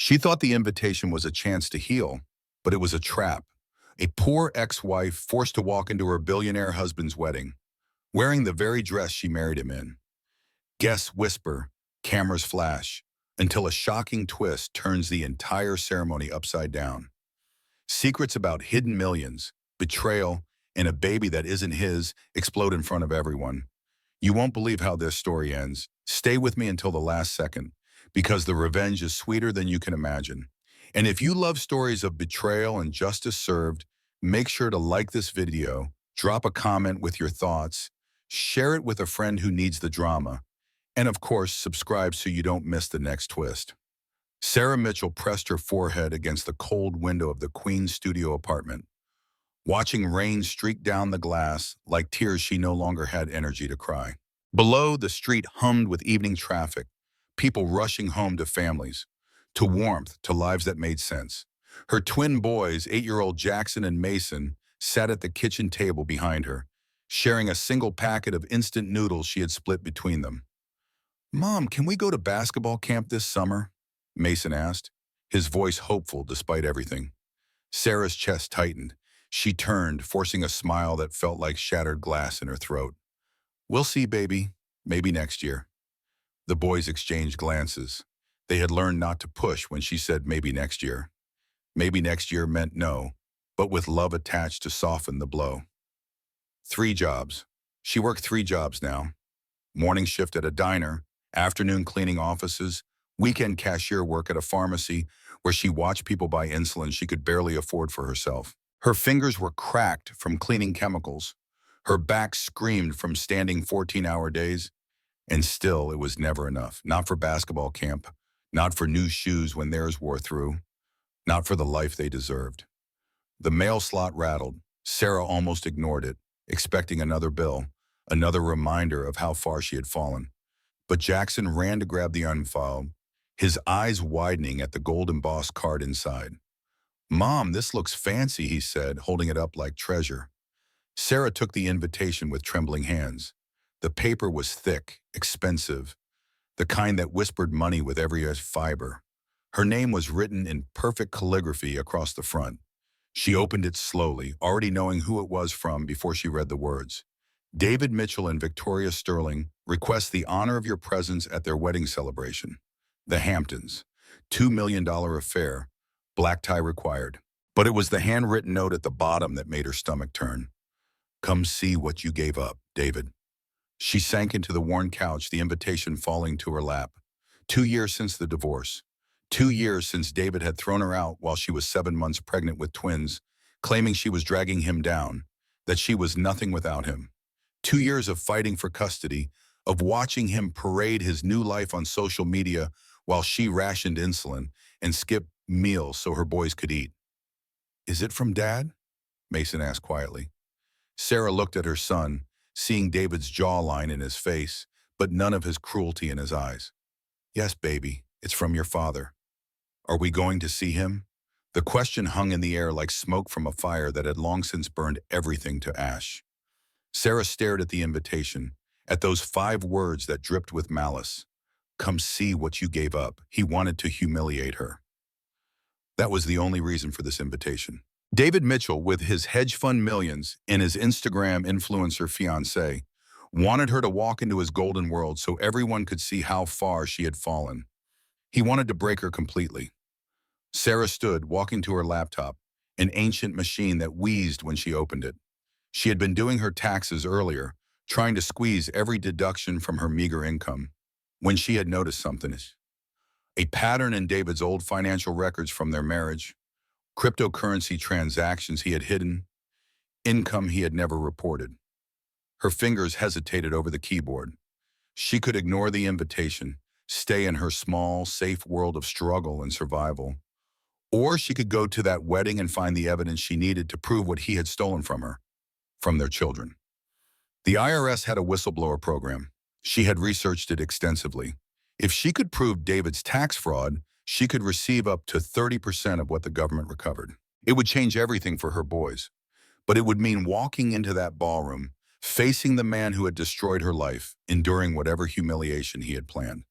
She thought the invitation was a chance to heal, but it was a trap. A poor ex-wife forced to walk into her billionaire husband's wedding, wearing the very dress she married him in. Guests whisper, cameras flash, until a shocking twist turns the entire ceremony upside down. Secrets about hidden millions, betrayal, and a baby that isn't his explode in front of everyone. You won't believe how this story ends. Stay with me until the last second, because the revenge is sweeter than you can imagine. And if you love stories of betrayal and justice served, make sure to like this video, drop a comment with your thoughts, share it with a friend who needs the drama, and of course, subscribe so you don't miss the next twist. Sarah Mitchell pressed her forehead against the cold window of the Queen's studio apartment, watching rain streak down the glass like tears she no longer had energy to cry. Below, the street hummed with evening traffic, people rushing home to families, to warmth, to lives that made sense. Her twin boys, 8-year-old Jackson and Mason, sat at the kitchen table behind her, sharing a single packet of instant noodles she had split between them. "Mom, can we go to basketball camp this summer?" Mason asked, his voice hopeful despite everything. Sarah's chest tightened. She turned, forcing a smile that felt like shattered glass in her throat. "We'll see, baby. Maybe next year." The boys exchanged glances. They had learned not to push when she said maybe next year. Maybe next year meant no, but with love attached to soften the blow. 3 jobs. She worked 3 jobs now. Morning shift at a diner, afternoon cleaning offices, weekend cashier work at a pharmacy where she watched people buy insulin she could barely afford for herself. Her fingers were cracked from cleaning chemicals. Her back screamed from standing 14-hour days. And still, it was never enough. Not for basketball camp, not for new shoes when theirs wore through, not for the life they deserved. The mail slot rattled. Sarah almost ignored it, expecting another bill, another reminder of how far she had fallen. But Jackson ran to grab the unveiled, his eyes widening at the gold embossed card inside. "Mom, this looks fancy," he said, holding it up like treasure. Sarah took the invitation with trembling hands. The paper was thick, expensive, the kind that whispered money with every fiber. Her name was written in perfect calligraphy across the front. She opened it slowly, already knowing who it was from before she read the words. "David Mitchell and Victoria Sterling request the honor of your presence at their wedding celebration. The Hamptons. $2 million affair. Black tie required." But it was the handwritten note at the bottom that made her stomach turn. "Come see what you gave up, David." She sank into the worn couch, the invitation falling to her lap. 2 years since the divorce. 2 years since David had thrown her out while she was 7 months pregnant with twins, claiming she was dragging him down, that she was nothing without him. 2 years of fighting for custody, of watching him parade his new life on social media while she rationed insulin and skipped meals so her boys could eat. "Is it from Dad?" Mason asked quietly. Sarah looked at her son, seeing David's jawline in his face, but none of his cruelty in his eyes. "Yes, baby, it's from your father." "Are we going to see him?" The question hung in the air like smoke from a fire that had long since burned everything to ash. Sarah stared at the invitation, at those 5 words that dripped with malice. Come see what you gave up. He wanted to humiliate her. That was the only reason for this invitation. David Mitchell, with his hedge fund millions and his Instagram influencer fiancée, wanted her to walk into his golden world so everyone could see how far she had fallen. He wanted to break her completely. Sarah stood, walking to her laptop, an ancient machine that wheezed when she opened it. She had been doing her taxes earlier, trying to squeeze every deduction from her meager income, when she had noticed something. A pattern in David's old financial records from their marriage, cryptocurrency transactions he had hidden, income he had never reported. Her fingers hesitated over the keyboard. She could ignore the invitation, stay in her small, safe world of struggle and survival. Or she could go to that wedding and find the evidence she needed to prove what he had stolen from her, from their children. The IRS had a whistleblower program. She had researched it extensively. If she could prove David's tax fraud, she could receive up to 30% of what the government recovered. It would change everything for her boys. But it would mean walking into that ballroom, facing the man who had destroyed her life, enduring whatever humiliation he had planned.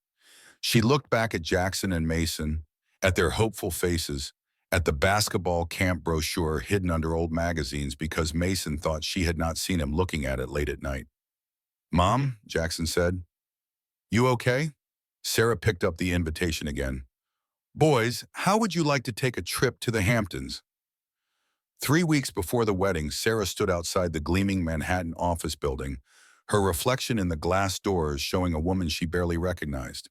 She looked back at Jackson and Mason, at their hopeful faces, at the basketball camp brochure hidden under old magazines because Mason thought she had not seen him looking at it late at night. "Mom," Jackson said, "you okay?" Sarah picked up the invitation again. "Boys, how would you like to take a trip to the Hamptons?" 3 weeks before the wedding, Sarah stood outside the gleaming Manhattan office building, her reflection in the glass doors showing a woman she barely recognized.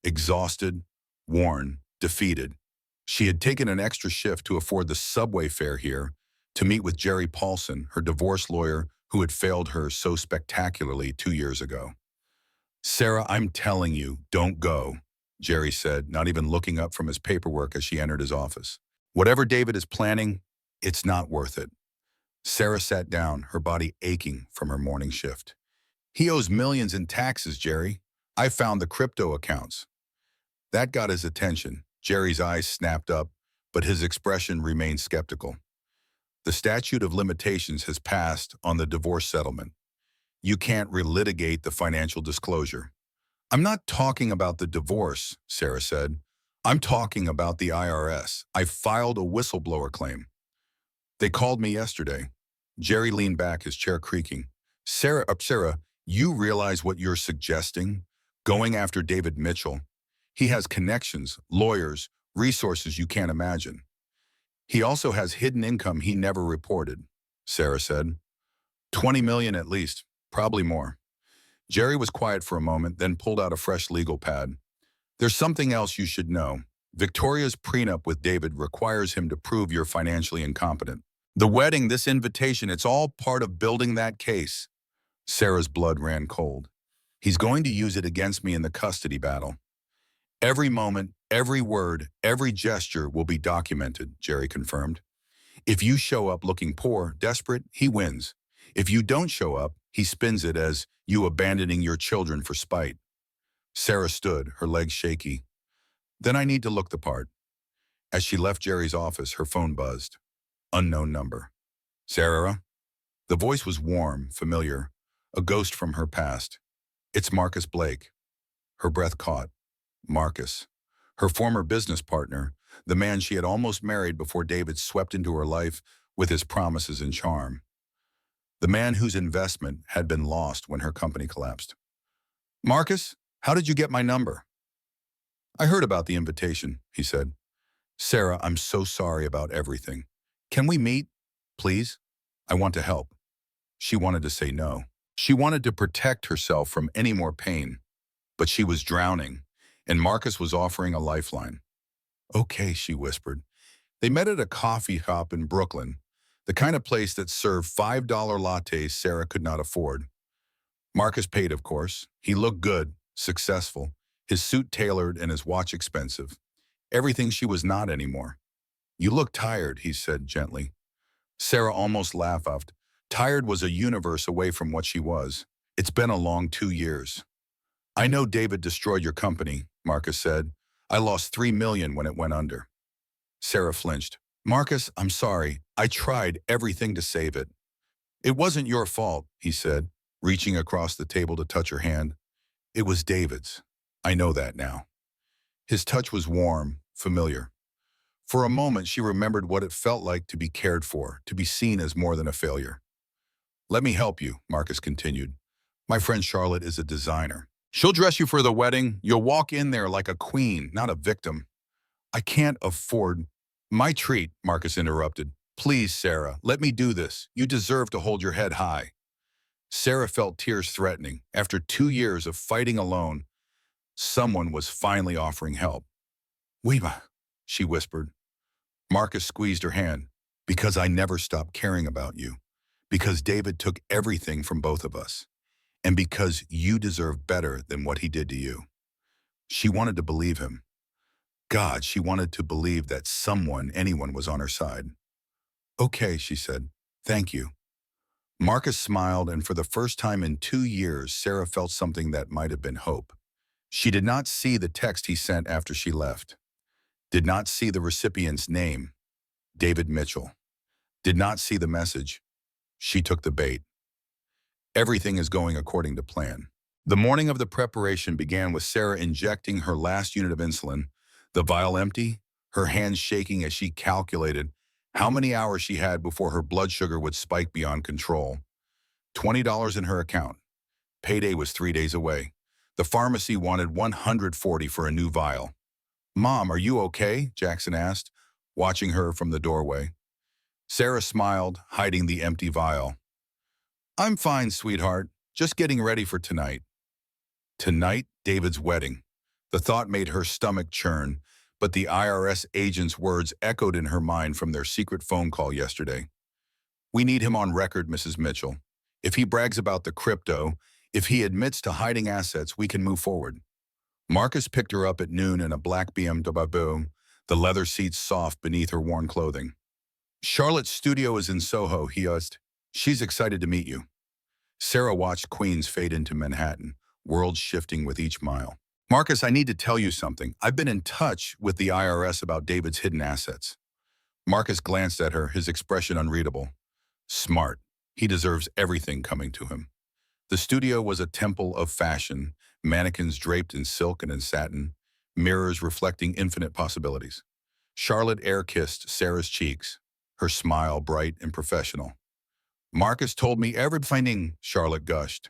Exhausted, worn, defeated. She had taken an extra shift to afford the subway fare here to meet with Jerry Paulson, her divorce lawyer who had failed her so spectacularly 2 years ago. "Sarah, I'm telling you, don't go," Jerry said, not even looking up from his paperwork as she entered his office. "Whatever David is planning, it's not worth it." Sarah sat down, her body aching from her morning shift. "He owes millions in taxes, Jerry. I found the crypto accounts." That got his attention. Jerry's eyes snapped up, but his expression remained skeptical. "The statute of limitations has passed on the divorce settlement. You can't relitigate the financial disclosure." "I'm not talking about the divorce," Sarah said. "I'm talking about the IRS. I filed a whistleblower claim. They called me yesterday." Jerry leaned back, his chair creaking. Sarah, you realize what you're suggesting? Going after David Mitchell. He has connections, lawyers, resources you can't imagine. He also has hidden income he never reported," Sarah said. 20 million at least, probably more." Jerry was quiet for a moment, then pulled out a fresh legal pad. "There's something else you should know. Victoria's prenup with David requires him to prove you're financially incompetent. The wedding, this invitation, it's all part of building that case." Sarah's blood ran cold. "He's going to use it against me in the custody battle. Every moment, every word, every gesture will be documented," Jerry confirmed. "If you show up looking poor, desperate, he wins. If you don't show up, he spins it as you abandoning your children for spite." Sarah stood, her legs shaky. "Then I need to look the part." As she left Jerry's office, her phone buzzed. Unknown number. "Sarah?" The voice was warm, familiar, a ghost from her past. "It's Marcus Blake." Her breath caught. Marcus. Her former business partner, the man she had almost married before David swept into her life with his promises and charm. The man whose investment had been lost when her company collapsed. "Marcus, how did you get my number?" "I heard about the invitation," he said. "Sarah, I'm so sorry about everything. Can we meet, please? I want to help." She wanted to say no. She wanted to protect herself from any more pain, but she was drowning, and Marcus was offering a lifeline. "Okay," she whispered. They met at a coffee shop in Brooklyn, the kind of place that served $5 lattes Sarah could not afford. Marcus paid, of course. He looked good, successful, his suit tailored and his watch expensive. Everything she was not anymore. "You look tired," he said gently. Sarah almost laughed. Tired was a universe away from what she was. "It's been a long 2 years." "I know David destroyed your company," Marcus said. "I lost $3 million when it went under." Sarah flinched. "Marcus, I'm sorry. I tried everything to save it." "It wasn't your fault," he said, reaching across the table to touch her hand. "It was David's. I know that now." His touch was warm, familiar. For a moment, she remembered what it felt like to be cared for, to be seen as more than a failure. "Let me help you," Marcus continued. "My friend Charlotte is a designer. She'll dress you for the wedding. You'll walk in there like a queen, not a victim." "I can't afford—" "My treat," Marcus interrupted. "Please, Sarah, let me do this. You deserve to hold your head high." Sarah felt tears threatening. After 2 years of fighting alone, someone was finally offering help. "Weeba," she whispered. Marcus squeezed her hand. "Because I never stopped caring about you. Because David took everything from both of us. And because you deserve better than what he did to you." She wanted to believe him. God, she wanted to believe that someone, anyone, was on her side. "Okay," she said. "Thank you." Marcus smiled, and for the first time in 2 years, Sarah felt something that might have been hope. She did not see the text he sent after she left. Did not see the recipient's name, David Mitchell. Did not see the message. She took the bait. Everything is going according to plan. The morning of the preparation began with Sarah injecting her last unit of insulin, the vial empty, her hands shaking as she calculated how many hours she had before her blood sugar would spike beyond control. $20 in her account. Payday was 3 days away. The pharmacy wanted $140 for a new vial. "Mom, are you okay?" Jackson asked, watching her from the doorway. Sarah smiled, hiding the empty vial. "I'm fine, sweetheart. Just getting ready for tonight." Tonight, David's wedding. The thought made her stomach churn, but the IRS agent's words echoed in her mind from their secret phone call yesterday. "We need him on record, Mrs. Mitchell. If he brags about the crypto, if he admits to hiding assets, we can move forward." Marcus picked her up at noon in a black BMW, the leather seats soft beneath her worn clothing. "Charlotte's studio is in Soho," he asked. "She's excited to meet you." Sarah watched Queens fade into Manhattan, worlds shifting with each mile. "Marcus, I need to tell you something. I've been in touch with the IRS about David's hidden assets." Marcus glanced at her, his expression unreadable. Smart. He deserves everything coming to him. The studio was a temple of fashion, mannequins draped in silk and in satin, mirrors reflecting infinite possibilities. Charlotte air-kissed Sarah's cheeks, her smile bright and professional. "Marcus told me everything," Charlotte gushed.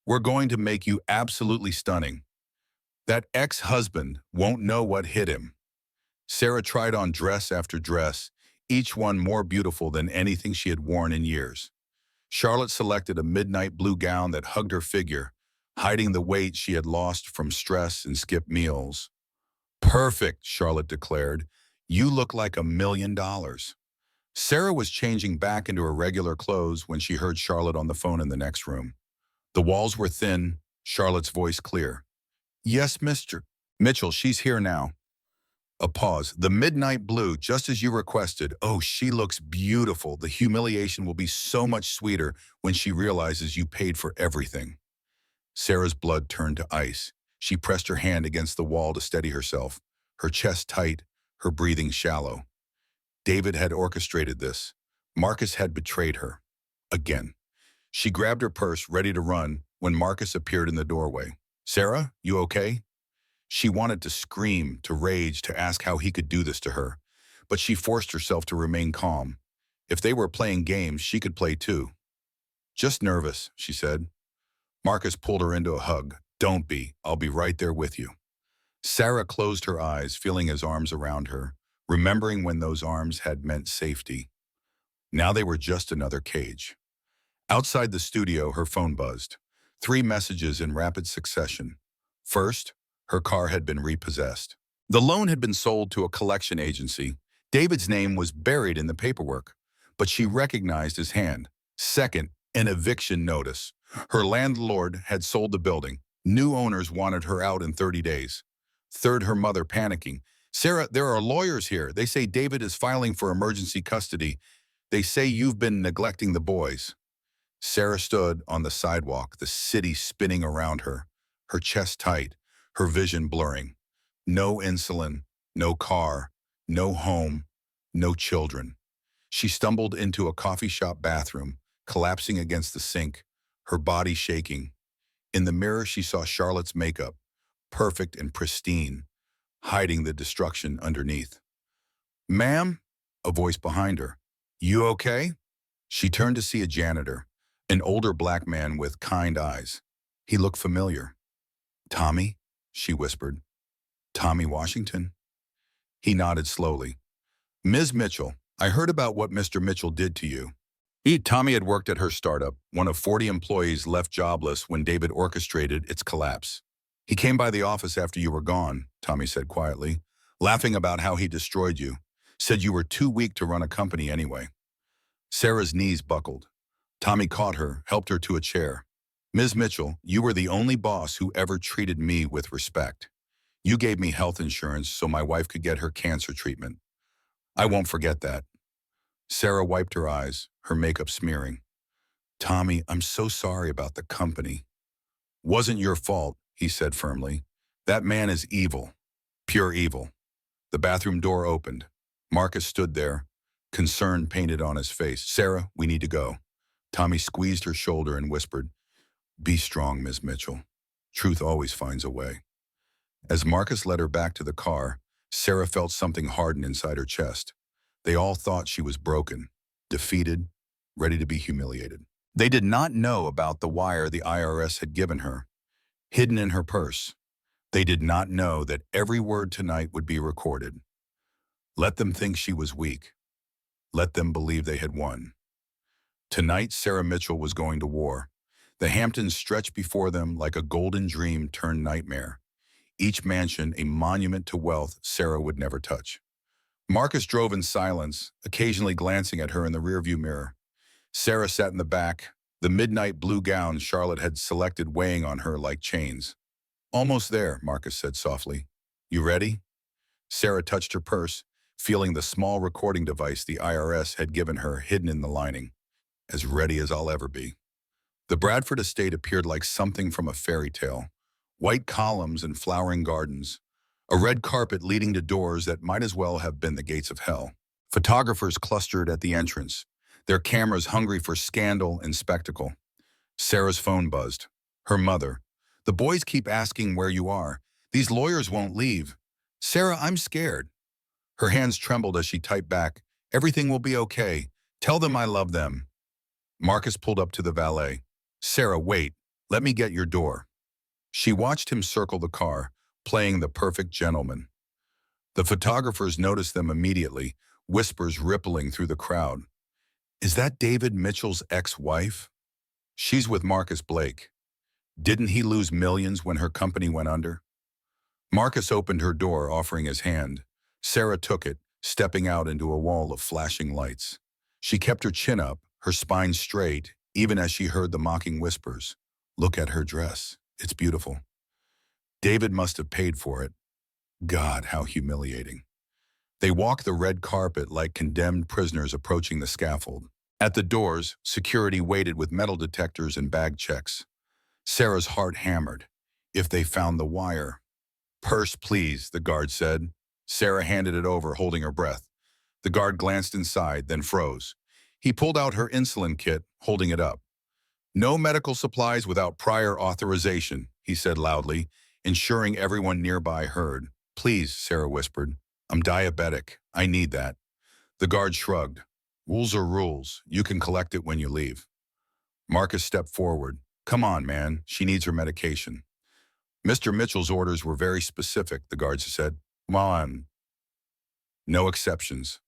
"We're going to make you absolutely stunning. That ex-husband won't know what hit him." Sarah tried on dress after dress, each one more beautiful than anything she had worn in years. Charlotte selected a midnight blue gown that hugged her figure, hiding the weight she had lost from stress and skipped meals. "Perfect," Charlotte declared. "You look like $1,000,000. Sarah was changing back into her regular clothes when she heard Charlotte on the phone in the next room. The walls were thin, Charlotte's voice clear. "Yes, Mr. Mitchell, she's here now." A pause. "The midnight blue, just as you requested. Oh, she looks beautiful. The humiliation will be so much sweeter when she realizes you paid for everything." Sarah's blood turned to ice. She pressed her hand against the wall to steady herself, her chest tight, her breathing shallow. David had orchestrated this. Marcus had betrayed her. Again. She grabbed her purse, ready to run, when Marcus appeared in the doorway. "Sarah, you okay?" She wanted to scream, to rage, to ask how he could do this to her, but she forced herself to remain calm. If they were playing games, she could play too. "Just nervous," she said. Marcus pulled her into a hug. "Don't be. I'll be right there with you." Sarah closed her eyes, feeling his arms around her, remembering when those arms had meant safety. Now they were just another cage. Outside the studio, her phone buzzed. 3 messages in rapid succession. First, her car had been repossessed. The loan had been sold to a collection agency. David's name was buried in the paperwork, but she recognized his hand. Second, an eviction notice. Her landlord had sold the building. New owners wanted her out in 30 days. Third, her mother panicking. "Sarah, there are lawyers here. They say David is filing for emergency custody. They say you've been neglecting the boys." Sarah stood on the sidewalk, the city spinning around her, her chest tight, her vision blurring. No insulin, no car, no home, no children. She stumbled into a coffee shop bathroom, collapsing against the sink, her body shaking. In the mirror, she saw Charlotte's makeup, perfect and pristine, hiding the destruction underneath. "Ma'am?" A voice behind her. "You okay?" She turned to see a janitor, an older black man with kind eyes. He looked familiar. "Tommy?" she whispered. "Tommy Washington?" He nodded slowly. "Ms. Mitchell, I heard about what Mr. Mitchell did to you." Tommy had worked at her startup. One of 40 employees left jobless when David orchestrated its collapse. "He came by the office after you were gone," Tommy said quietly, laughing about how he destroyed you. "Said you were too weak to run a company anyway." Sarah's knees buckled. Tommy caught her, helped her to a chair. "Ms. Mitchell, you were the only boss who ever treated me with respect. You gave me health insurance so my wife could get her cancer treatment. I won't forget that." Sarah wiped her eyes, her makeup smearing. "Tommy, I'm so sorry about the company." "Wasn't your fault," he said firmly. "That man is evil, pure evil." The bathroom door opened. Marcus stood there, concern painted on his face. "Sarah, we need to go." Tommy squeezed her shoulder and whispered, "Be strong, Miss Mitchell. Truth always finds a way." As Marcus led her back to the car, Sarah felt something harden inside her chest. They all thought she was broken, defeated, ready to be humiliated. They did not know about the wire the IRS had given her, hidden in her purse. They did not know that every word tonight would be recorded. Let them think she was weak. Let them believe they had won. Tonight, Sarah Mitchell was going to war. The Hamptons stretched before them like a golden dream turned nightmare. Each mansion a monument to wealth Sarah would never touch. Marcus drove in silence, occasionally glancing at her in the rearview mirror. Sarah sat in the back, the midnight blue gown Charlotte had selected weighing on her like chains. Almost there, Marcus said softly. You ready? Sarah touched her purse, feeling the small recording device the IRS had given her hidden in the lining. As ready as I'll ever be. The Bradford estate appeared like something from a fairy tale. White columns and flowering gardens. A red carpet leading to doors that might as well have been the gates of hell. Photographers clustered at the entrance, their cameras hungry for scandal and spectacle. Sarah's phone buzzed. Her mother. The boys keep asking where you are. These lawyers won't leave. Sarah, I'm scared. Her hands trembled as she typed back, everything will be okay. Tell them I love them. Marcus pulled up to the valet. Sarah, wait. Let me get your door. She watched him circle the car, playing the perfect gentleman. The photographers noticed them immediately, whispers rippling through the crowd. Is that David Mitchell's ex-wife? She's with Marcus Blake. Didn't he lose millions when her company went under? Marcus opened her door, offering his hand. Sarah took it, stepping out into a wall of flashing lights. She kept her chin up, her spine straight, even as she heard the mocking whispers. Look at her dress. It's beautiful. David must have paid for it. God, how humiliating. They walked the red carpet like condemned prisoners approaching the scaffold. At the doors, security waited with metal detectors and bag checks. Sarah's heart hammered. If they found the wire. Purse, please, the guard said. Sarah handed it over, holding her breath. The guard glanced inside, then froze. He pulled out her insulin kit, holding it up. No medical supplies without prior authorization, he said loudly, ensuring everyone nearby heard. Please, Sarah whispered. I'm diabetic. I need that. The guard shrugged. Rules are rules. You can collect it when you leave. Marcus stepped forward. Come on, man. She needs her medication. Mr. Mitchell's orders were very specific, the guards said. Come on. No exceptions.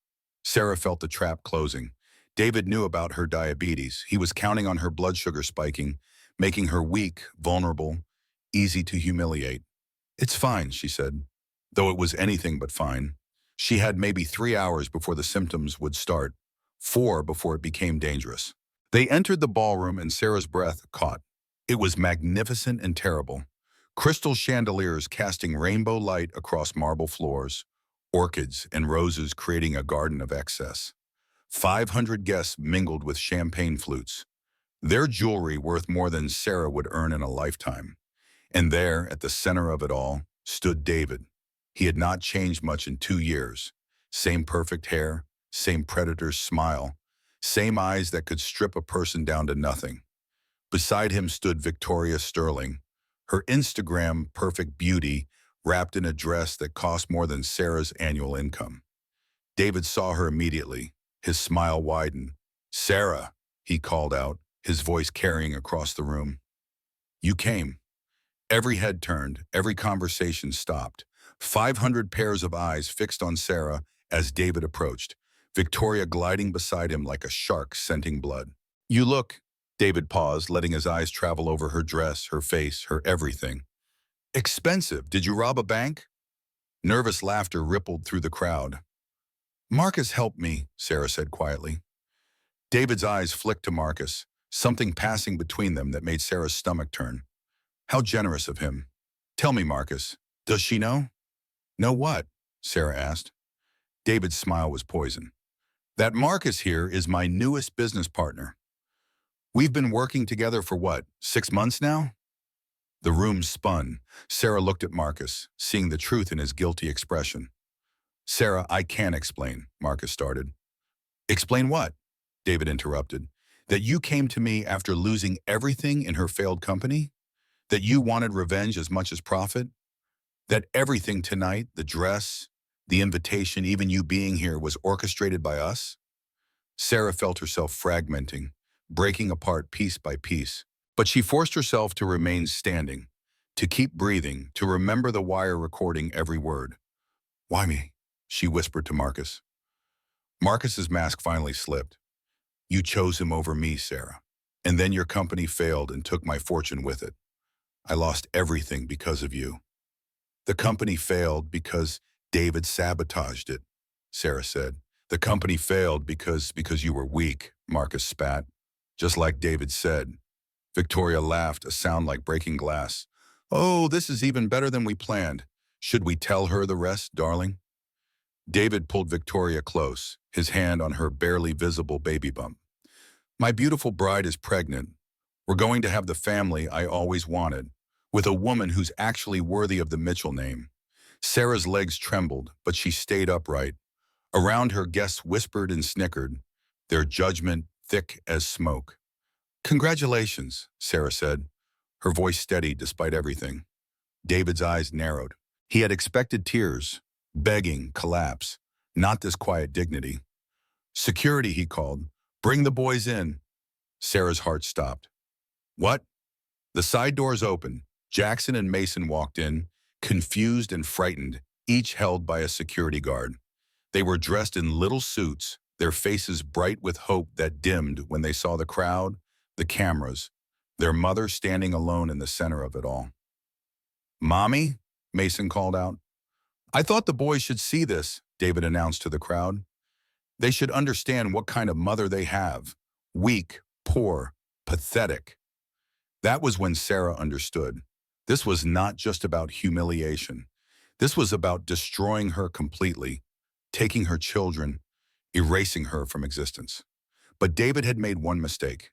Sarah felt the trap closing. David knew about her diabetes. He was counting on her blood sugar spiking, making her weak, vulnerable, easy to humiliate. It's fine, she said, though it was anything but fine. She had maybe 3 hours before the symptoms would start, 4 before it became dangerous. They entered the ballroom and Sarah's breath caught. It was magnificent and terrible. Crystal chandeliers casting rainbow light across marble floors, orchids and roses creating a garden of excess. 500 guests mingled with champagne flutes, their jewelry worth more than Sarah would earn in a lifetime. And there, at the center of it all, stood David. He had not changed much in 2 years. Same perfect hair, same predator's smile, same eyes that could strip a person down to nothing. Beside him stood Victoria Sterling, her Instagram perfect beauty wrapped in a dress that cost more than Sarah's annual income. David saw her immediately. His smile widened. Sarah, he called out, his voice carrying across the room. You came. Every head turned, every conversation stopped. 500 pairs of eyes fixed on Sarah as David approached, Victoria gliding beside him like a shark scenting blood. You look, David paused, letting his eyes travel over her dress, her face, her everything. Expensive. Did you rob a bank? Nervous laughter rippled through the crowd. Marcus helped me, Sarah said quietly. David's eyes flicked to Marcus, something passing between them that made Sarah's stomach turn. How generous of him. Tell me, Marcus, does she know? Know what? Sarah asked. David's smile was poison. That Marcus here is my newest business partner. We've been working together for what, 6 months now? The room spun. Sarah looked at Marcus, seeing the truth in his guilty expression. Sarah, I can't explain, Marcus started. Explain what? David interrupted. That you came to me after losing everything in her failed company? That you wanted revenge as much as profit? That everything tonight, the dress, The invitation, even you being here, was orchestrated by us? Sarah felt herself fragmenting, breaking apart piece by piece. But she forced herself to remain standing, to keep breathing, to remember the wire recording every word. "Why me?" she whispered to Marcus. Marcus's mask finally slipped. "You chose him over me, Sarah. And then your company failed and took my fortune with it. I lost everything because of you." "The company failed because David sabotaged it," Sarah said. "The company failed because you were weak," Marcus spat. "Just like David said." Victoria laughed, a sound like breaking glass. "Oh, this is even better than we planned. Should we tell her the rest, darling?" David pulled Victoria close, his hand on her barely visible baby bump. "My beautiful bride is pregnant. We're going to have the family I always wanted, with a woman who's actually worthy of the Mitchell name." Sarah's legs trembled, but she stayed upright. Around her, guests whispered and snickered, their judgment thick as smoke. "Congratulations," Sarah said, her voice steady despite everything. David's eyes narrowed. He had expected tears, begging, collapse, not this quiet dignity. "Security," he called. "Bring the boys in." Sarah's heart stopped. "What?" The side doors opened. Jackson and Mason walked in, confused and frightened, each held by a security guard. They were dressed in little suits, their faces bright with hope that dimmed when they saw the crowd, the cameras, their mother standing alone in the center of it all. "Mommy?" Mason called out. "I thought the boys should see this," David announced to the crowd. "They should understand what kind of mother they have. Weak, poor, pathetic." That was when Sarah understood. This was not just about humiliation. This was about destroying her completely, taking her children, erasing her from existence. But David had made one mistake.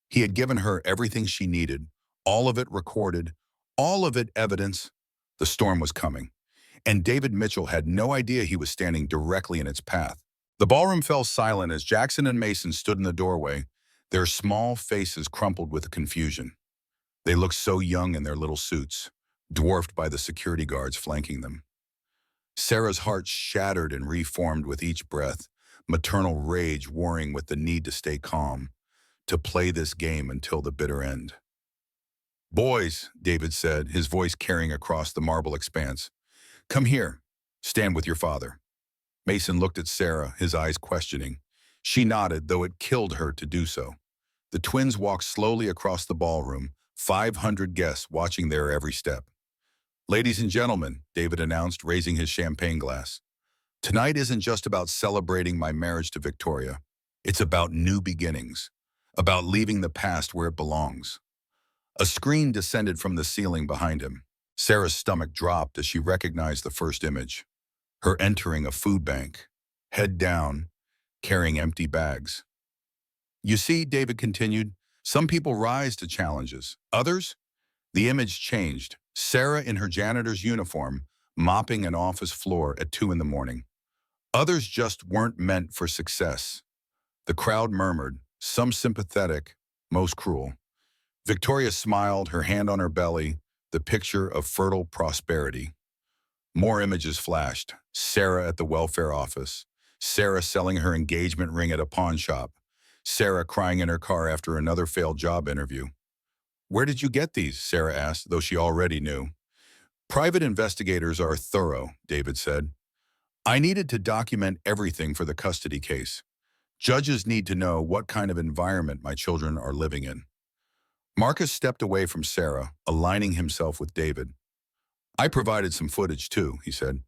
He had given her everything she needed, all of it recorded, all of it evidence. The storm was coming, and David Mitchell had no idea he was standing directly in its path. The ballroom fell silent as Jackson and Mason stood in the doorway, their small faces crumpled with confusion. They looked so young in their little suits, dwarfed by the security guards flanking them. Sarah's heart shattered and reformed with each breath, maternal rage warring with the need to stay calm, to play this game until the bitter end. "Boys," David said, his voice carrying across the marble expanse. "Come here. Stand with your father." Mason looked at Sarah, his eyes questioning. She nodded, though it killed her to do so. The twins walked slowly across the ballroom, 500 guests watching their every step. "Ladies and gentlemen," David announced, raising his champagne glass. "Tonight isn't just about celebrating my marriage to Victoria. It's about new beginnings, about leaving the past where it belongs." A screen descended from the ceiling behind him. Sarah's stomach dropped as she recognized the first image. Her entering a food bank, head down, carrying empty bags. "You see," David continued, "some people rise to challenges. Others?" The image changed. Sarah in her janitor's uniform, mopping an office floor at 2 in the morning. Others just weren't meant for success. The crowd murmured, some sympathetic, most cruel. Victoria smiled, her hand on her belly, the picture of fertile prosperity. More images flashed. Sarah at the welfare office. Sarah selling her engagement ring at a pawn shop. Sarah crying in her car after another failed job interview. "Where did you get these?" Sarah asked, though she already knew. "Private investigators are thorough," David said. "I needed to document everything for the custody case. Judges need to know what kind of environment my children are living in." Marcus stepped away from Sarah, aligning himself with David. "I provided some footage too," he said,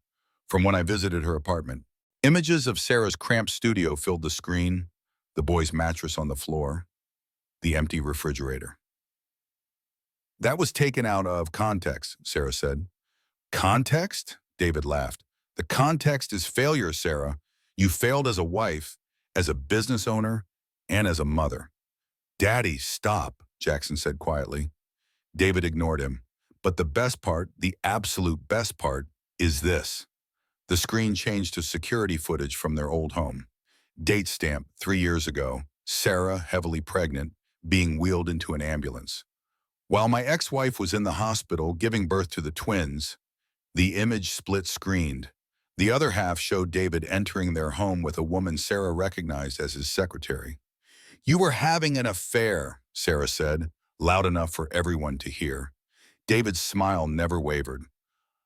"from when I visited her apartment. Images of Sarah's cramped studio filled the screen, the boy's mattress on the floor, the empty refrigerator." "That was taken out of context," Sarah said. "Context?" David laughed. "The context is failure, Sarah. You failed as a wife, as a business owner, and as a mother." "Daddy, stop," Jackson said quietly. David ignored him. "But the best part, the absolute best part, is this." The screen changed to security footage from their old home. Date stamp, 3 years ago. Sarah, heavily pregnant, being wheeled into an ambulance. While my ex-wife was in the hospital giving birth to the twins, the image split-screened. The other half showed David entering their home with a woman Sarah recognized as his secretary. "You were having an affair," Sarah said, loud enough for everyone to hear. David's smile never wavered.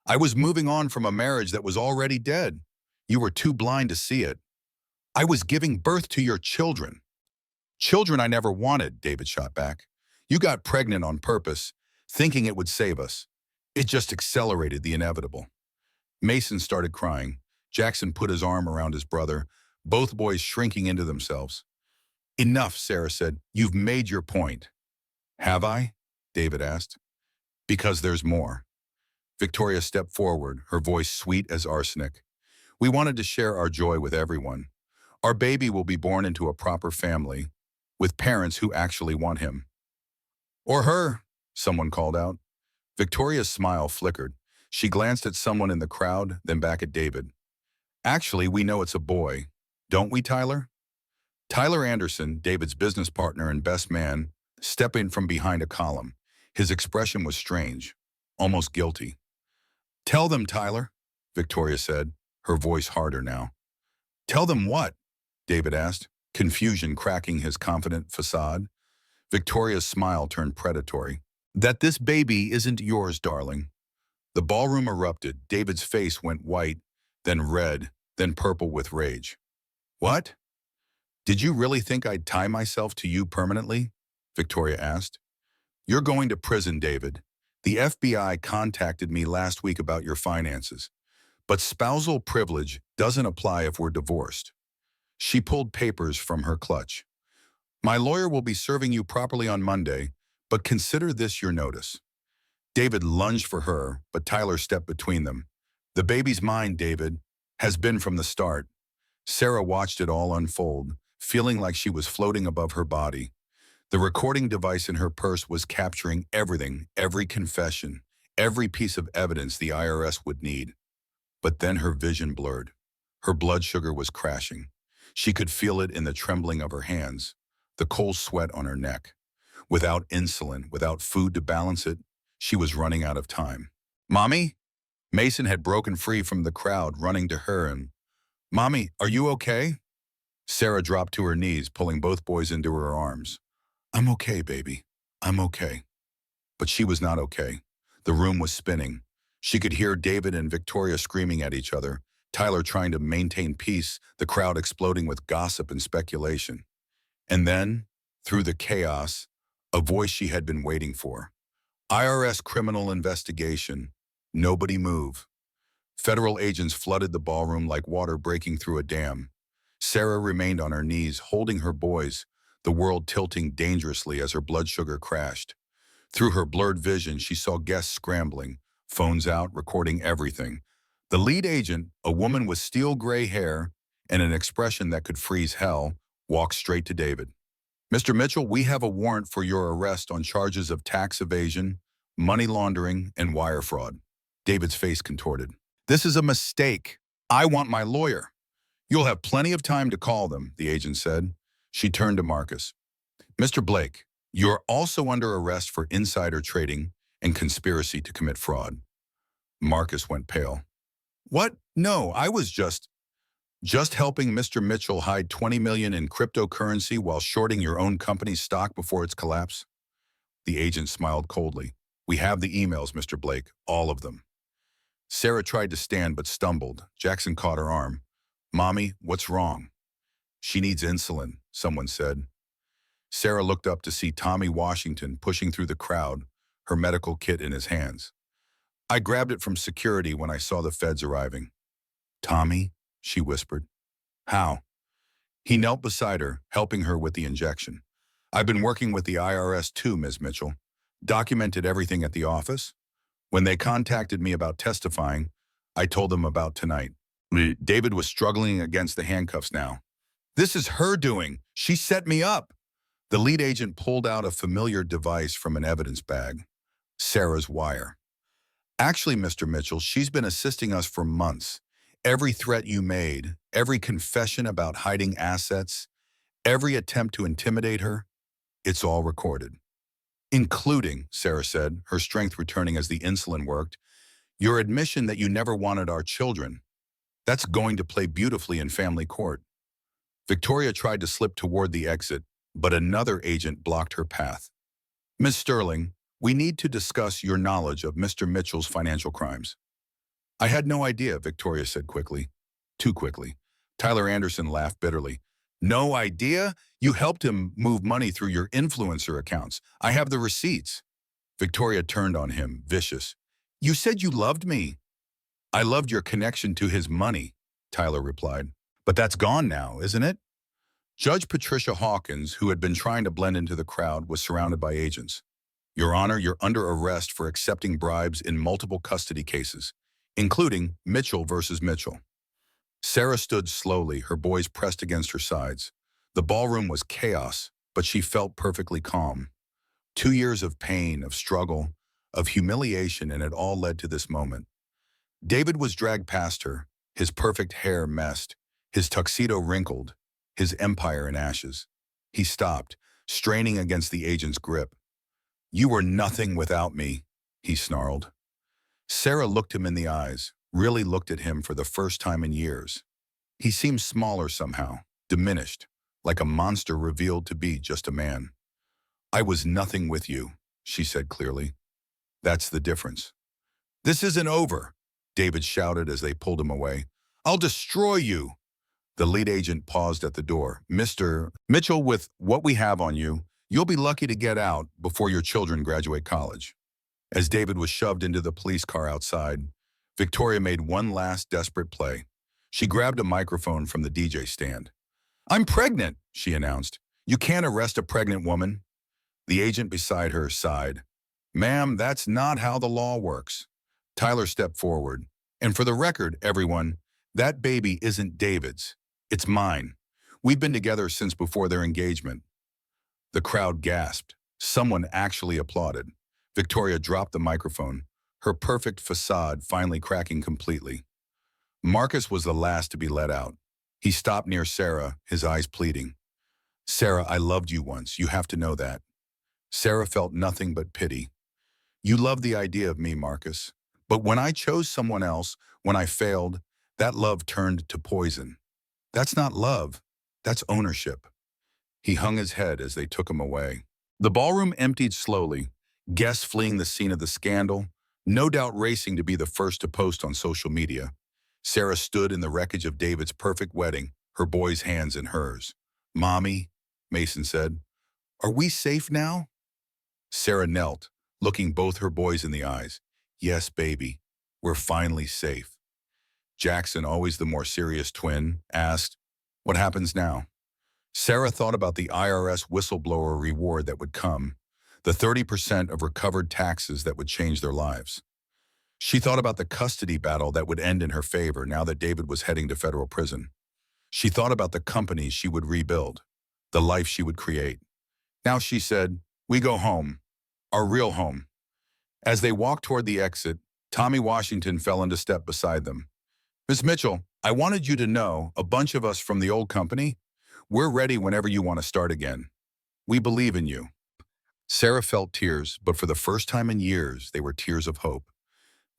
"I was moving on from a marriage that was already dead. You were too blind to see it. I was giving birth to your children." "Children I never wanted," David shot back. "You got pregnant on purpose, thinking it would save us. It just accelerated the inevitable." Mason started crying. Jackson put his arm around his brother, both boys shrinking into themselves. "Enough," Sarah said. "You've made your point." "Have I?" David asked. "Because there's more." Victoria stepped forward, her voice sweet as arsenic. "We wanted to share our joy with everyone. Our baby will be born into a proper family, with parents who actually want him." "Or her," someone called out. Victoria's smile flickered. She glanced at someone in the crowd, then back at David. "Actually, we know it's a boy. Don't we, Tyler?" Tyler Anderson, David's business partner and best man, stepped in from behind a column. His expression was strange, almost guilty. "Tell them, Tyler," Victoria said, her voice harder now. "Tell them what?" David asked, confusion cracking his confident facade. Victoria's smile turned predatory. "That this baby isn't yours, darling." The ballroom erupted. David's face went white, then red, then purple with rage. "What? Did you really think I'd tie myself to you permanently?" Victoria asked. "You're going to prison, David. The FBI contacted me last week about your finances. But spousal privilege doesn't apply if we're divorced." She pulled papers from her clutch. "My lawyer will be serving you properly on Monday, but consider this your notice." David lunged for her, but Tyler stepped between them. "The baby's mine, David. Has been from the start." Sarah watched it all unfold, feeling like she was floating above her body. The recording device in her purse was capturing everything, every confession, every piece of evidence the IRS would need. But then her vision blurred. Her blood sugar was crashing. She could feel it in the trembling of her hands, the cold sweat on her neck. Without insulin, without food to balance it, she was running out of time. "Mommy?" Mason had broken free from the crowd, running to her and, "Mommy, are you okay?" Sarah dropped to her knees, pulling both boys into her arms. "I'm okay, baby. I'm okay." But she was not okay. The room was spinning. She could hear David and Victoria screaming at each other, Tyler trying to maintain peace, the crowd exploding with gossip and speculation. And then, through the chaos, a voice she had been waiting for. "IRS criminal investigation. Nobody move." Federal agents flooded the ballroom like water breaking through a dam. Sarah remained on her knees, holding her boys, the world tilting dangerously as her blood sugar crashed. Through her blurred vision, she saw guests scrambling, phones out, recording everything. The lead agent, a woman with steel gray hair and an expression that could freeze hell, walked straight to David. "Mr. Mitchell, we have a warrant for your arrest on charges of tax evasion, money laundering, and wire fraud." David's face contorted. "This is a mistake. I want my lawyer." "You'll have plenty of time to call them," the agent said. She turned to Marcus. "Mr. Blake, you're also under arrest for insider trading and conspiracy to commit fraud." Marcus went pale. "What? No, I was just helping Mr. Mitchell hide $20 million in cryptocurrency while shorting your own company's stock before its collapse." The agent smiled coldly. "We have the emails, Mr. Blake, all of them." Sarah tried to stand but stumbled. Jackson caught her arm. "Mommy, what's wrong?" "She needs insulin," someone said. Sarah looked up to see Tommy Washington pushing through the crowd, her medical kit in his hands. "I grabbed it from security when I saw the feds arriving." "Tommy?" she whispered. "How?" He knelt beside her, helping her with the injection. "I've been working with the IRS too, Ms. Mitchell. Documented everything at the office. When they contacted me about testifying, I told them about tonight." David was struggling against the handcuffs now. "This is her doing. She set me up." The lead agent pulled out a familiar device from an evidence bag. Sarah's wire. "Actually, Mr. Mitchell, she's been assisting us for months. Every threat you made, every confession about hiding assets, every attempt to intimidate her, it's all recorded." "Including," Sarah said, her strength returning as the insulin worked, "your admission that you never wanted our children." That's going to play beautifully in family court. Victoria tried to slip toward the exit, but another agent blocked her path. Miss Sterling, we need to discuss your knowledge of Mr. Mitchell's financial crimes. I had no idea, Victoria said quickly. Too quickly. Tyler Anderson laughed bitterly. No idea? You helped him move money through your influencer accounts. I have the receipts. Victoria turned on him, vicious. You said you loved me. I loved your connection to his money, Tyler replied. But that's gone now, isn't it? Judge Patricia Hawkins, who had been trying to blend into the crowd, was surrounded by agents. Your Honor, you're under arrest for accepting bribes in multiple custody cases, including Mitchell versus Mitchell. Sarah stood slowly, her boys pressed against her sides. The ballroom was chaos, but she felt perfectly calm. 2 years of pain, of struggle, of humiliation, and it all led to this moment. David was dragged past her, his perfect hair messed, his tuxedo wrinkled, his empire in ashes. He stopped, straining against the agent's grip. You were nothing without me, he snarled. Sarah looked him in the eyes, really looked at him for the first time in years. He seemed smaller somehow, diminished, like a monster revealed to be just a man. I was nothing with you, she said clearly. That's the difference. This isn't over, David shouted as they pulled him away. I'll destroy you. The lead agent paused at the door. Mr. Mitchell, with what we have on you, you'll be lucky to get out before your children graduate college. As David was shoved into the police car outside, Victoria made one last desperate play. She grabbed a microphone from the DJ stand. I'm pregnant, she announced. You can't arrest a pregnant woman. The agent beside her sighed. Ma'am, that's not how the law works. Tyler stepped forward. And for the record, everyone, that baby isn't David's. It's mine. We've been together since before their engagement. The crowd gasped. Someone actually applauded. Victoria dropped the microphone, her perfect facade finally cracking completely. Marcus was the last to be let out. He stopped near Sarah, his eyes pleading. Sarah, I loved you once. You have to know that. Sarah felt nothing but pity. You loved the idea of me, Marcus. But when I chose someone else, when I failed, that love turned to poison. That's not love. That's ownership. He hung his head as they took him away. The ballroom emptied slowly, guests fleeing the scene of the scandal, no doubt racing to be the first to post on social media. Sarah stood in the wreckage of David's perfect wedding, her boy's hands in hers. Mommy, Mason said, are we safe now? Sarah knelt, looking both her boys in the eyes. Yes, baby, we're finally safe. Jackson, always the more serious twin, asked, what happens now? Sarah thought about the IRS whistleblower reward that would come, the 30% of recovered taxes that would change their lives. She thought about the custody battle that would end in her favor now that David was heading to federal prison. She thought about the company she would rebuild, the life she would create. Now she said, we go home, our real home. As they walked toward the exit, Tommy Washington fell into step beside them. Miss Mitchell, I wanted you to know, a bunch of us from the old company, we're ready whenever you want to start again. We believe in you. Sarah felt tears, but for the first time in years, they were tears of hope.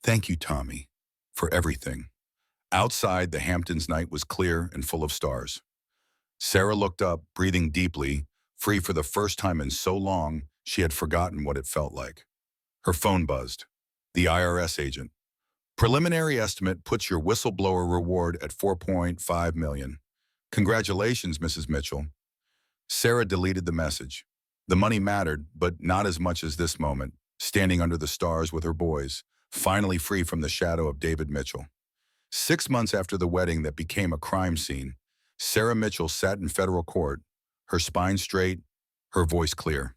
Thank you, Tommy, for everything. Outside, the Hamptons' night was clear and full of stars. Sarah looked up, breathing deeply, free for the first time in so long, she had forgotten what it felt like. Her phone buzzed. The IRS agent. Preliminary estimate puts your whistleblower reward at $4.5 million. Congratulations, Mrs. Mitchell. Sarah deleted the message. The money mattered, but not as much as this moment, standing under the stars with her boys, finally free from the shadow of David Mitchell. 6 months after the wedding that became a crime scene, Sarah Mitchell sat in federal court, her spine straight, her voice clear.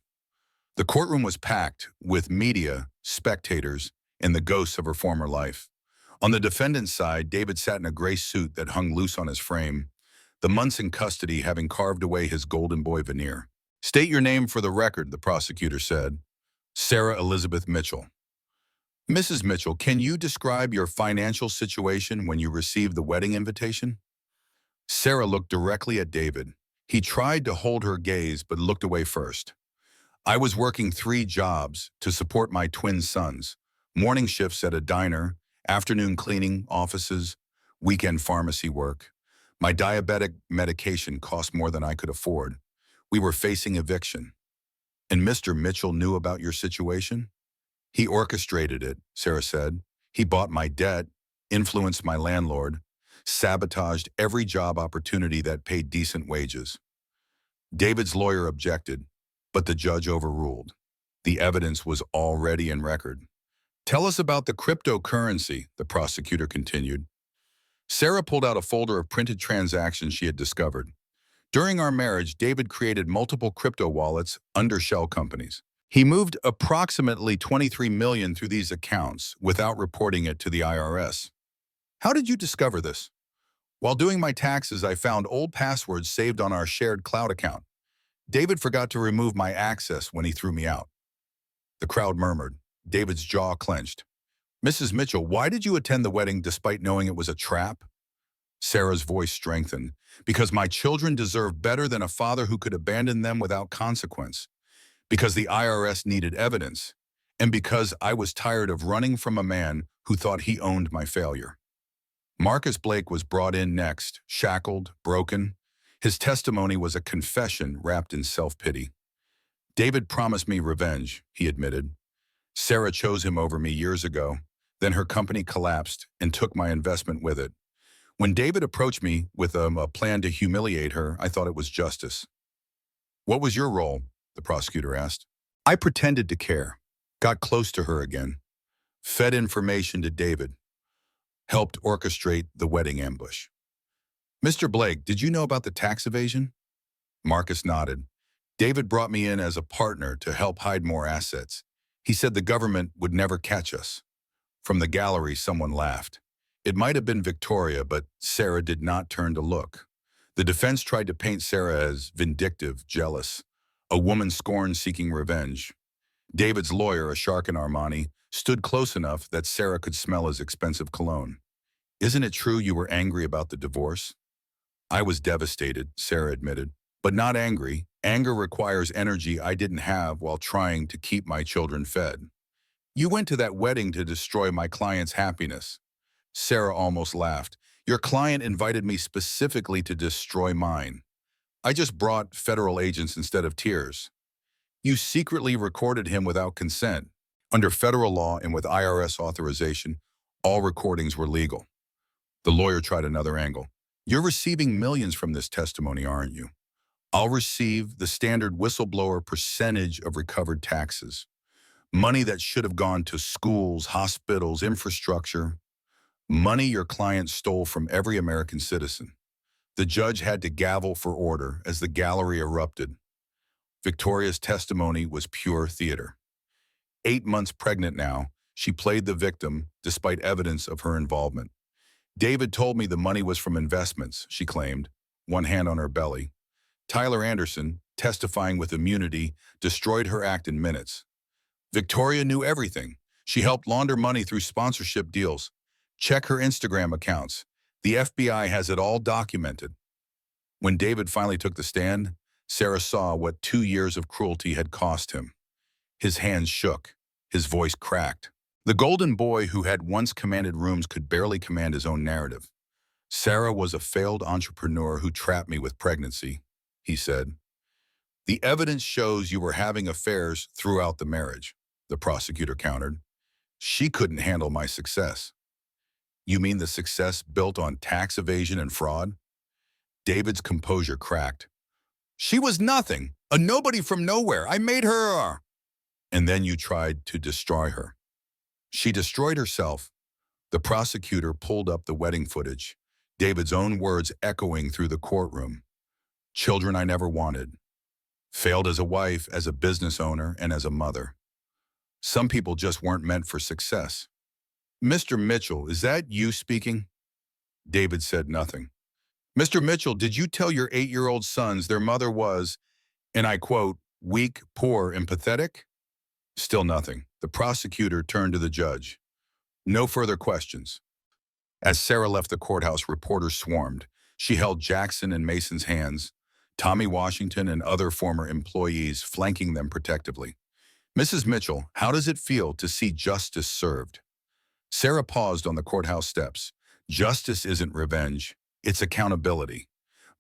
The courtroom was packed with media, spectators, and the ghosts of her former life. On the defendant's side, David sat in a gray suit that hung loose on his frame, the months in custody having carved away his golden boy veneer. State your name for the record, the prosecutor said. Sarah Elizabeth Mitchell. Mrs. Mitchell, can you describe your financial situation when you received the wedding invitation? Sarah looked directly at David. He tried to hold her gaze but looked away first. I was working 3 jobs to support my twin sons, morning shifts at a diner, afternoon cleaning offices. weekend pharmacy work. My diabetic medication cost more than I could afford. We were facing eviction. And Mr. Mitchell knew about your situation? He orchestrated it, Sarah said. He bought my debt, influenced my landlord, sabotaged every job opportunity that paid decent wages. David's lawyer objected, but the judge overruled. The evidence was already in record. Tell us about the cryptocurrency, the prosecutor continued. Sarah pulled out a folder of printed transactions she had discovered. During our marriage, David created multiple crypto wallets under shell companies. He moved approximately $23 million through these accounts without reporting it to the IRS. How did you discover this? While doing my taxes, I found old passwords saved on our shared cloud account. David forgot to remove my access when he threw me out. The crowd murmured. David's jaw clenched. Mrs. Mitchell, why did you attend the wedding despite knowing it was a trap? Sarah's voice strengthened. Because my children deserve better than a father who could abandon them without consequence. Because the IRS needed evidence. And because I was tired of running from a man who thought he owned my failure. Marcus Blake was brought in next, shackled, broken. His testimony was a confession wrapped in self-pity. David promised me revenge, he admitted. Sarah chose him over me years ago. Then her company collapsed and took my investment with it. When David approached me with a plan to humiliate her, I thought it was justice. What was your role? The prosecutor asked. I pretended to care, got close to her again, fed information to David, helped orchestrate the wedding ambush. Mr. Blake, did you know about the tax evasion? Marcus nodded. David brought me in as a partner to help hide more assets. He said the government would never catch us. From the gallery, someone laughed. It might have been Victoria, but Sarah did not turn to look. The defense tried to paint Sarah as vindictive, jealous, a woman scorned seeking revenge. David's lawyer, a shark in Armani, stood close enough that Sarah could smell his expensive cologne. Isn't it true you were angry about the divorce? I was devastated, Sarah admitted, but not angry. Anger requires energy I didn't have while trying to keep my children fed. You went to that wedding to destroy my client's happiness. Sarah almost laughed. Your client invited me specifically to destroy mine. I just brought federal agents instead of tears. You secretly recorded him without consent. Under federal law and with IRS authorization, all recordings were legal. The lawyer tried another angle. You're receiving millions from this testimony, aren't you? I'll receive the standard whistleblower percentage of recovered taxes. Money that should have gone to schools, hospitals, infrastructure. Money your client stole from every American citizen. The judge had to gavel for order as the gallery erupted. Victoria's testimony was pure theater. 8 months pregnant now, she played the victim despite evidence of her involvement. David told me the money was from investments, she claimed, one hand on her belly. Tyler Anderson, testifying with immunity, destroyed her act in minutes. Victoria knew everything. She helped launder money through sponsorship deals. Check her Instagram accounts. The FBI has it all documented. When David finally took the stand, Sarah saw what 2 years of cruelty had cost him. His hands shook. His voice cracked. The golden boy who had once commanded rooms could barely command his own narrative. Sarah was a failed entrepreneur who trapped me with pregnancy, he said. The evidence shows you were having affairs throughout the marriage, the prosecutor countered. She couldn't handle my success. You mean the success built on tax evasion and fraud? David's composure cracked. She was nothing, a nobody from nowhere. I made her. And then you tried to destroy her. She destroyed herself. The prosecutor pulled up the wedding footage, David's own words echoing through the courtroom. Children I never wanted. Failed as a wife, as a business owner, and as a mother. Some people just weren't meant for success. Mr. Mitchell, is that you speaking? David said nothing. Mr. Mitchell, did you tell your 8-year-old sons their mother was, and I quote, weak, poor, and pathetic? Still nothing. The prosecutor turned to the judge. No further questions. As Sarah left the courthouse, reporters swarmed. She held Jackson and Mason's hands, Tommy Washington and other former employees flanking them protectively. Mrs. Mitchell, how does it feel to see justice served? Sarah paused on the courthouse steps. Justice isn't revenge, it's accountability.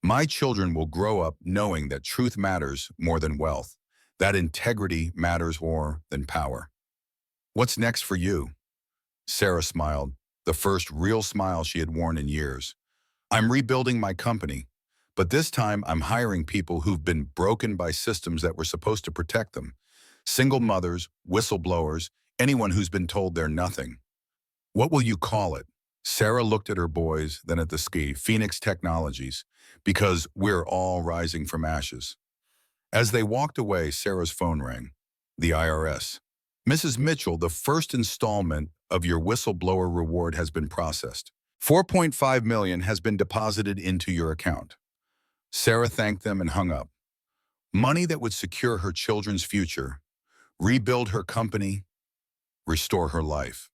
My children will grow up knowing that truth matters more than wealth, that integrity matters more than power. What's next for you? Sarah smiled, the first real smile she had worn in years. I'm rebuilding my company, but this time I'm hiring people who've been broken by systems that were supposed to protect them. Single mothers, whistleblowers, anyone who's been told they're nothing. What will you call it? Sarah looked at her boys, then at the ski, Phoenix Technologies, because we're all rising from ashes. As they walked away, Sarah's phone rang. The IRS. Mrs. Mitchell, the first installment of your whistleblower reward has been processed. 4.5 million has been deposited into your account. Sarah thanked them and hung up. Money that would secure her children's future, rebuild her company, restore her life.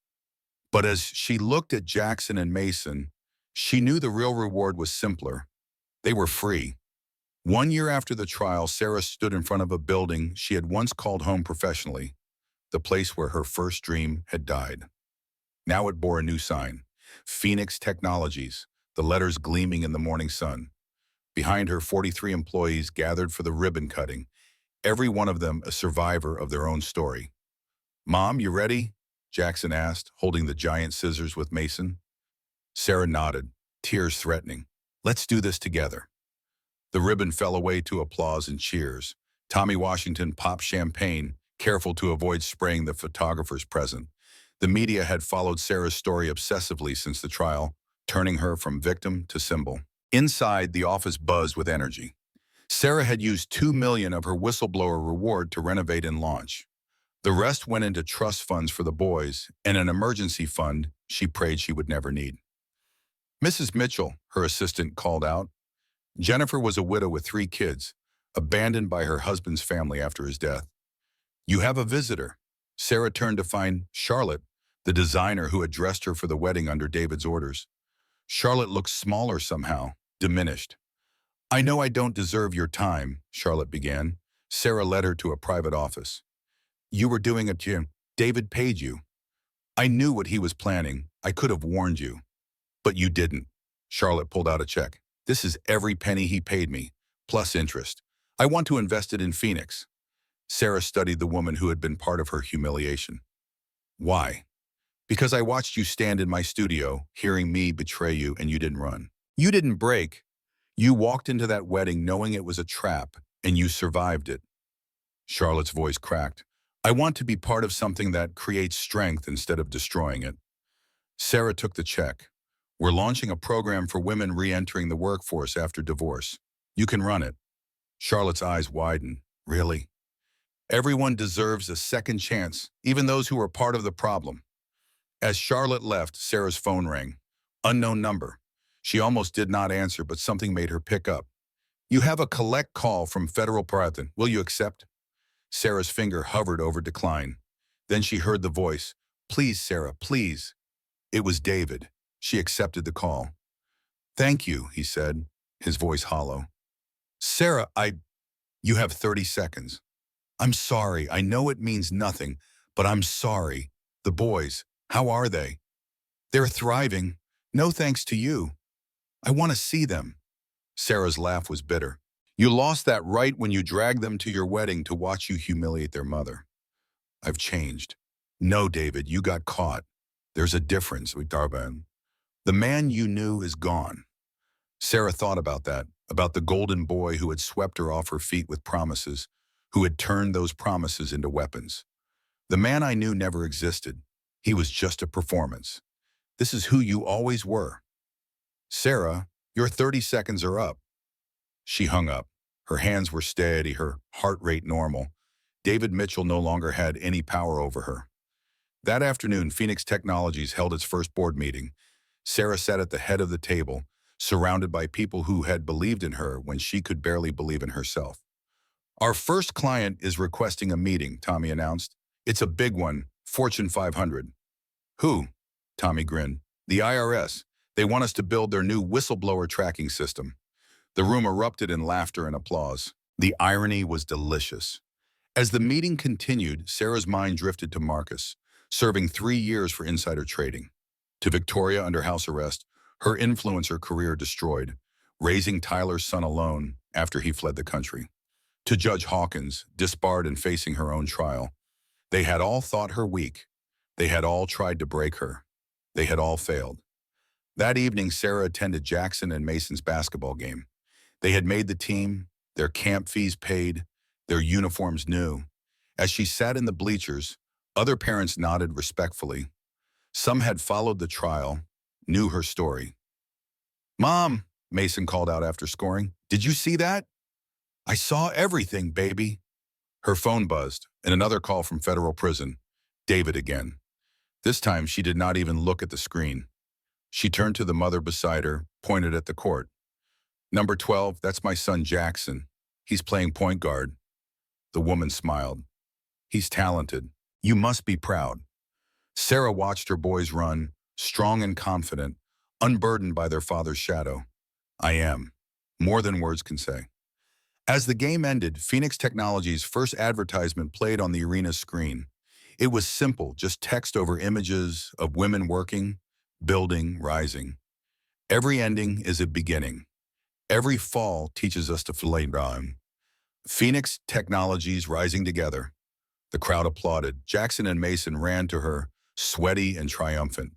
But as she looked at Jackson and Mason, she knew the real reward was simpler. They were free. 1 year after the trial, Sarah stood in front of a building she had once called home professionally, the place where her first dream had died. Now it bore a new sign, Phoenix Technologies, the letters gleaming in the morning sun. Behind her, 43 employees gathered for the ribbon cutting, every one of them a survivor of their own story. Mom, you ready? Jackson asked, holding the giant scissors with Mason. Sarah nodded, tears threatening. Let's do this together. The ribbon fell away to applause and cheers. Tommy Washington popped champagne, careful to avoid spraying the photographers present. The media had followed Sarah's story obsessively since the trial, turning her from victim to symbol. Inside, the office buzzed with energy. Sarah had used $2 million of her whistleblower reward to renovate and launch. The rest went into trust funds for the boys and an emergency fund she prayed she would never need. Mrs. Mitchell, her assistant, called out. Jennifer was a widow with 3 kids, abandoned by her husband's family after his death. You have a visitor. Sarah turned to find Charlotte, the designer who had dressed her for the wedding under David's orders. Charlotte looked smaller somehow, diminished. I know I don't deserve your time, Charlotte began. Sarah led her to a private office. You were doing it, Jim. David paid you. I knew what he was planning. I could have warned you. But you didn't. Charlotte pulled out a check. This is every penny he paid me, plus interest. I want to invest it in Phoenix. Sarah studied the woman who had been part of her humiliation. Why? Because I watched you stand in my studio, hearing me betray you, and you didn't run. You didn't break. You walked into that wedding knowing it was a trap, and you survived it. Charlotte's voice cracked. I want to be part of something that creates strength instead of destroying it. Sarah took the check. We're launching a program for women re-entering the workforce after divorce. You can run it. Charlotte's eyes widened. Really? Everyone deserves a second chance, even those who are part of the problem. As Charlotte left, Sarah's phone rang. Unknown number. She almost did not answer, but something made her pick up. You have a collect call from Federal Prison. Will you accept? Sarah's finger hovered over decline. Then she heard the voice. Please, Sarah, please. It was David. She accepted the call. Thank you, he said, his voice hollow. Sarah, you have 30 seconds. I'm sorry. I know it means nothing, but I'm sorry. The boys, how are they? They're thriving. No thanks to you. I want to see them. Sarah's laugh was bitter. You lost that right when you dragged them to your wedding to watch you humiliate their mother. I've changed. No, David, you got caught. There's a difference with Darban. The man you knew is gone. Sarah thought about that, about the golden boy who had swept her off her feet with promises, who had turned those promises into weapons. The man I knew never existed. He was just a performance. This is who you always were. Sarah, your 30 seconds are up. She hung up. Her hands were steady, her heart rate normal. David Mitchell no longer had any power over her. That afternoon, Phoenix Technologies held its first board meeting. Sarah sat at the head of the table, surrounded by people who had believed in her when she could barely believe in herself. Our first client is requesting a meeting, Tommy announced. It's a big one, Fortune 500. Who? Tommy grinned. The IRS. They want us to build their new whistleblower tracking system. The room erupted in laughter and applause. The irony was delicious. As the meeting continued, Sarah's mind drifted to Marcus, serving 3 years for insider trading, to Victoria under house arrest, Her influencer career destroyed, raising Tyler's son alone after he fled the country. To Judge Hawkins, disbarred and facing her own trial, they had all thought her weak. They had all tried to break her. They had all failed. That evening, Sarah attended Jackson and Mason's basketball game. They had made the team, their camp fees paid, their uniforms new. As she sat in the bleachers, other parents nodded respectfully. Some had followed the trial, knew her story. "Mom," Mason called out after scoring, "did you see that?" "I saw everything, baby." Her phone buzzed, and another call from federal prison. David again. This time, she did not even look at the screen. She turned to the mother beside her, pointed at the court. "Number 12, that's my son Jackson. He's playing point guard." The woman smiled. "He's talented. You must be proud." Sarah watched her boys run, strong and confident, unburdened by their father's shadow. "I am." More than words can say. As the game ended, Phoenix Technologies' first advertisement played on the arena's screen. It was simple, just text over images of women working, building, rising. Every ending is a beginning. Every fall teaches us to fillet down. Phoenix Technologies rising together. The crowd applauded. Jackson and Mason ran to her, sweaty and triumphant.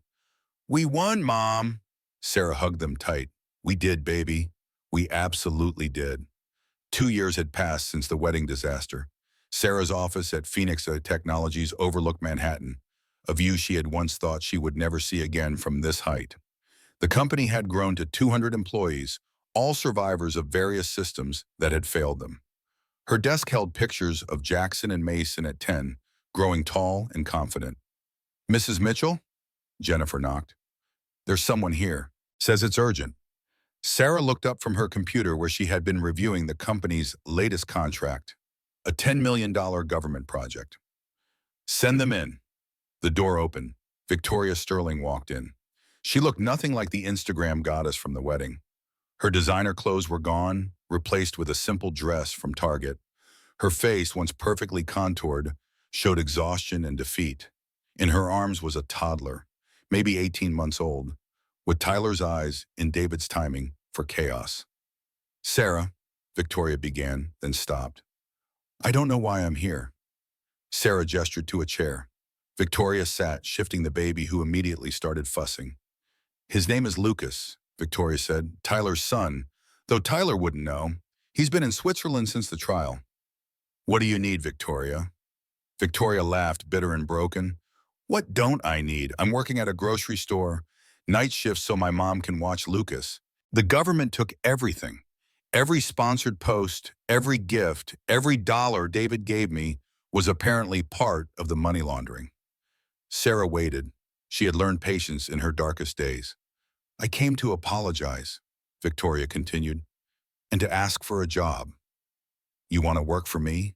"We won, Mom." Sarah hugged them tight. "We did, baby. We absolutely did." 2 years had passed since the wedding disaster. Sarah's office at Phoenix Technologies overlooked Manhattan, a view she had once thought she would never see again from this height. The company had grown to 200 employees, all survivors of various systems that had failed them. Her desk held pictures of Jackson and Mason at 10, growing tall and confident. "Mrs. Mitchell?" Jennifer knocked. "There's someone here. Says it's urgent." Sarah looked up from her computer where she had been reviewing the company's latest contract, a $10 million government project. "Send them in." The door opened. Victoria Sterling walked in. She looked nothing like the Instagram goddess from the wedding. Her designer clothes were gone, replaced with a simple dress from Target. Her face, once perfectly contoured, showed exhaustion and defeat. In her arms was a toddler, maybe 18 months old, with Tyler's eyes, in David's timing, for chaos. "Sarah," Victoria began, then stopped. "I don't know why I'm here." Sarah gestured to a chair. Victoria sat, shifting the baby, who immediately started fussing. "His name is Lucas," Victoria said, "Tyler's son, though Tyler wouldn't know. He's been in Switzerland since the trial." "What do you need, Victoria?" Victoria laughed, bitter and broken. "What don't I need? I'm working at a grocery store, night shifts so my mom can watch Lucas. The government took everything. Every sponsored post, every gift, every dollar David gave me was apparently part of the money laundering." Sarah waited. She had learned patience in her darkest days. "I came to apologize," Victoria continued, "and to ask for a job." "You want to work for me?"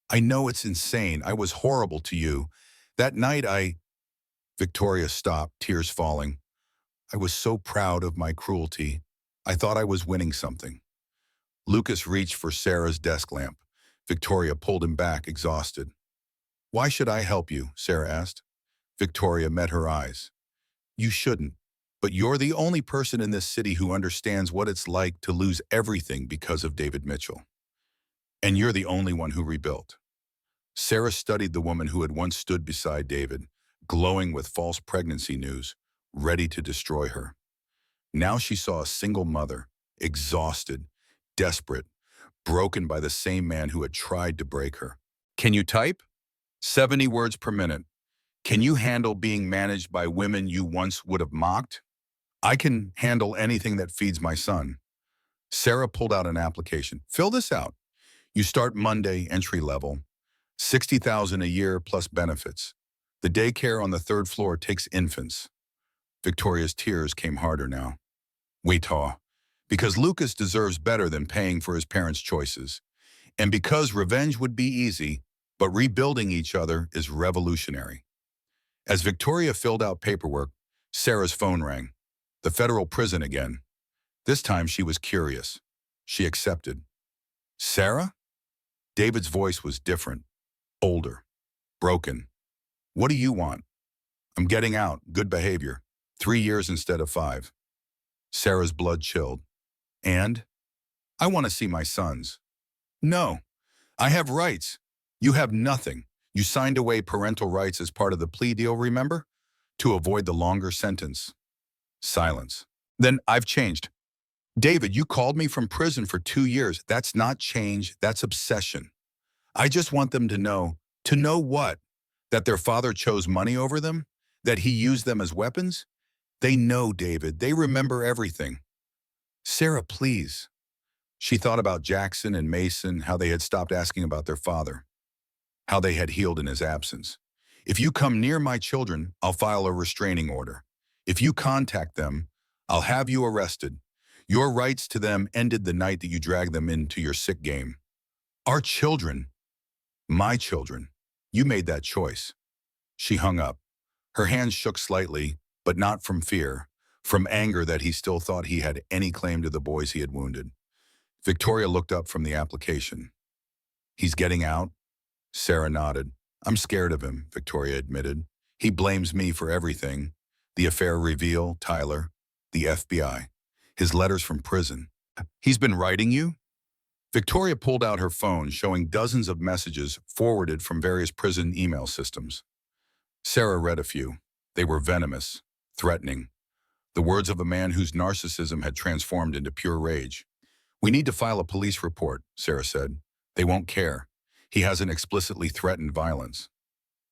"I know it's insane. I was horrible to you. That night Victoria stopped, tears falling. "I was so proud of my cruelty. I thought I was winning something." Lucas reached for Sarah's desk lamp. Victoria pulled him back, exhausted. "Why should I help you?" Sarah asked. Victoria met her eyes. "You shouldn't, but you're the only person in this city who understands what it's like to lose everything because of David Mitchell. And you're the only one who rebuilt." Sarah studied the woman who had once stood beside David, glowing with false pregnancy news, ready to destroy her. Now she saw a single mother, exhausted, desperate, broken by the same man who had tried to break her. "Can you type?" 70 words per minute. "Can you handle being managed by women you once would have mocked?" "I can handle anything that feeds my son." Sarah pulled out an application. "Fill this out. You start Monday, entry level, 60,000 a year plus benefits. The daycare on the third floor takes infants." Victoria's tears came harder now. "Wait, because Lucas deserves better than paying for his parents' choices. And because revenge would be easy, but rebuilding each other is revolutionary." As Victoria filled out paperwork, Sarah's phone rang. The federal prison again. This time she was curious. She accepted. "Sarah?" David's voice was different, older, broken. "What do you want?" "I'm getting out, good behavior. 3 years instead of 5. Sarah's blood chilled. And? I want to see my sons. No, I have rights. You have nothing. You signed away parental rights as part of the plea deal, remember? To avoid the longer sentence. Silence. Then I've changed. David, you called me from prison for 2 years. That's not change, that's obsession. I just want them to know. To know what? That their father chose money over them? That he used them as weapons? They know, David. They remember everything. Sarah, please. She thought about Jackson and Mason, how they had stopped asking about their father, how they had healed in his absence. If you come near my children, I'll file a restraining order. If you contact them, I'll have you arrested. Your rights to them ended the night that you dragged them into your sick game. Our children. My children. You made that choice. She hung up. Her hands shook slightly, but not from fear, from anger that he still thought he had any claim to the boys he had wounded. Victoria looked up from the application. He's getting out? Sarah nodded. I'm scared of him, Victoria admitted. He blames me for everything. The affair reveal, Tyler, the FBI. His letters from prison. He's been writing you? Victoria pulled out her phone, showing dozens of messages forwarded from various prison email systems. Sarah read a few. They were venomous, threatening. The words of a man whose narcissism had transformed into pure rage. We need to file a police report, Sarah said. They won't care. He hasn't explicitly threatened violence.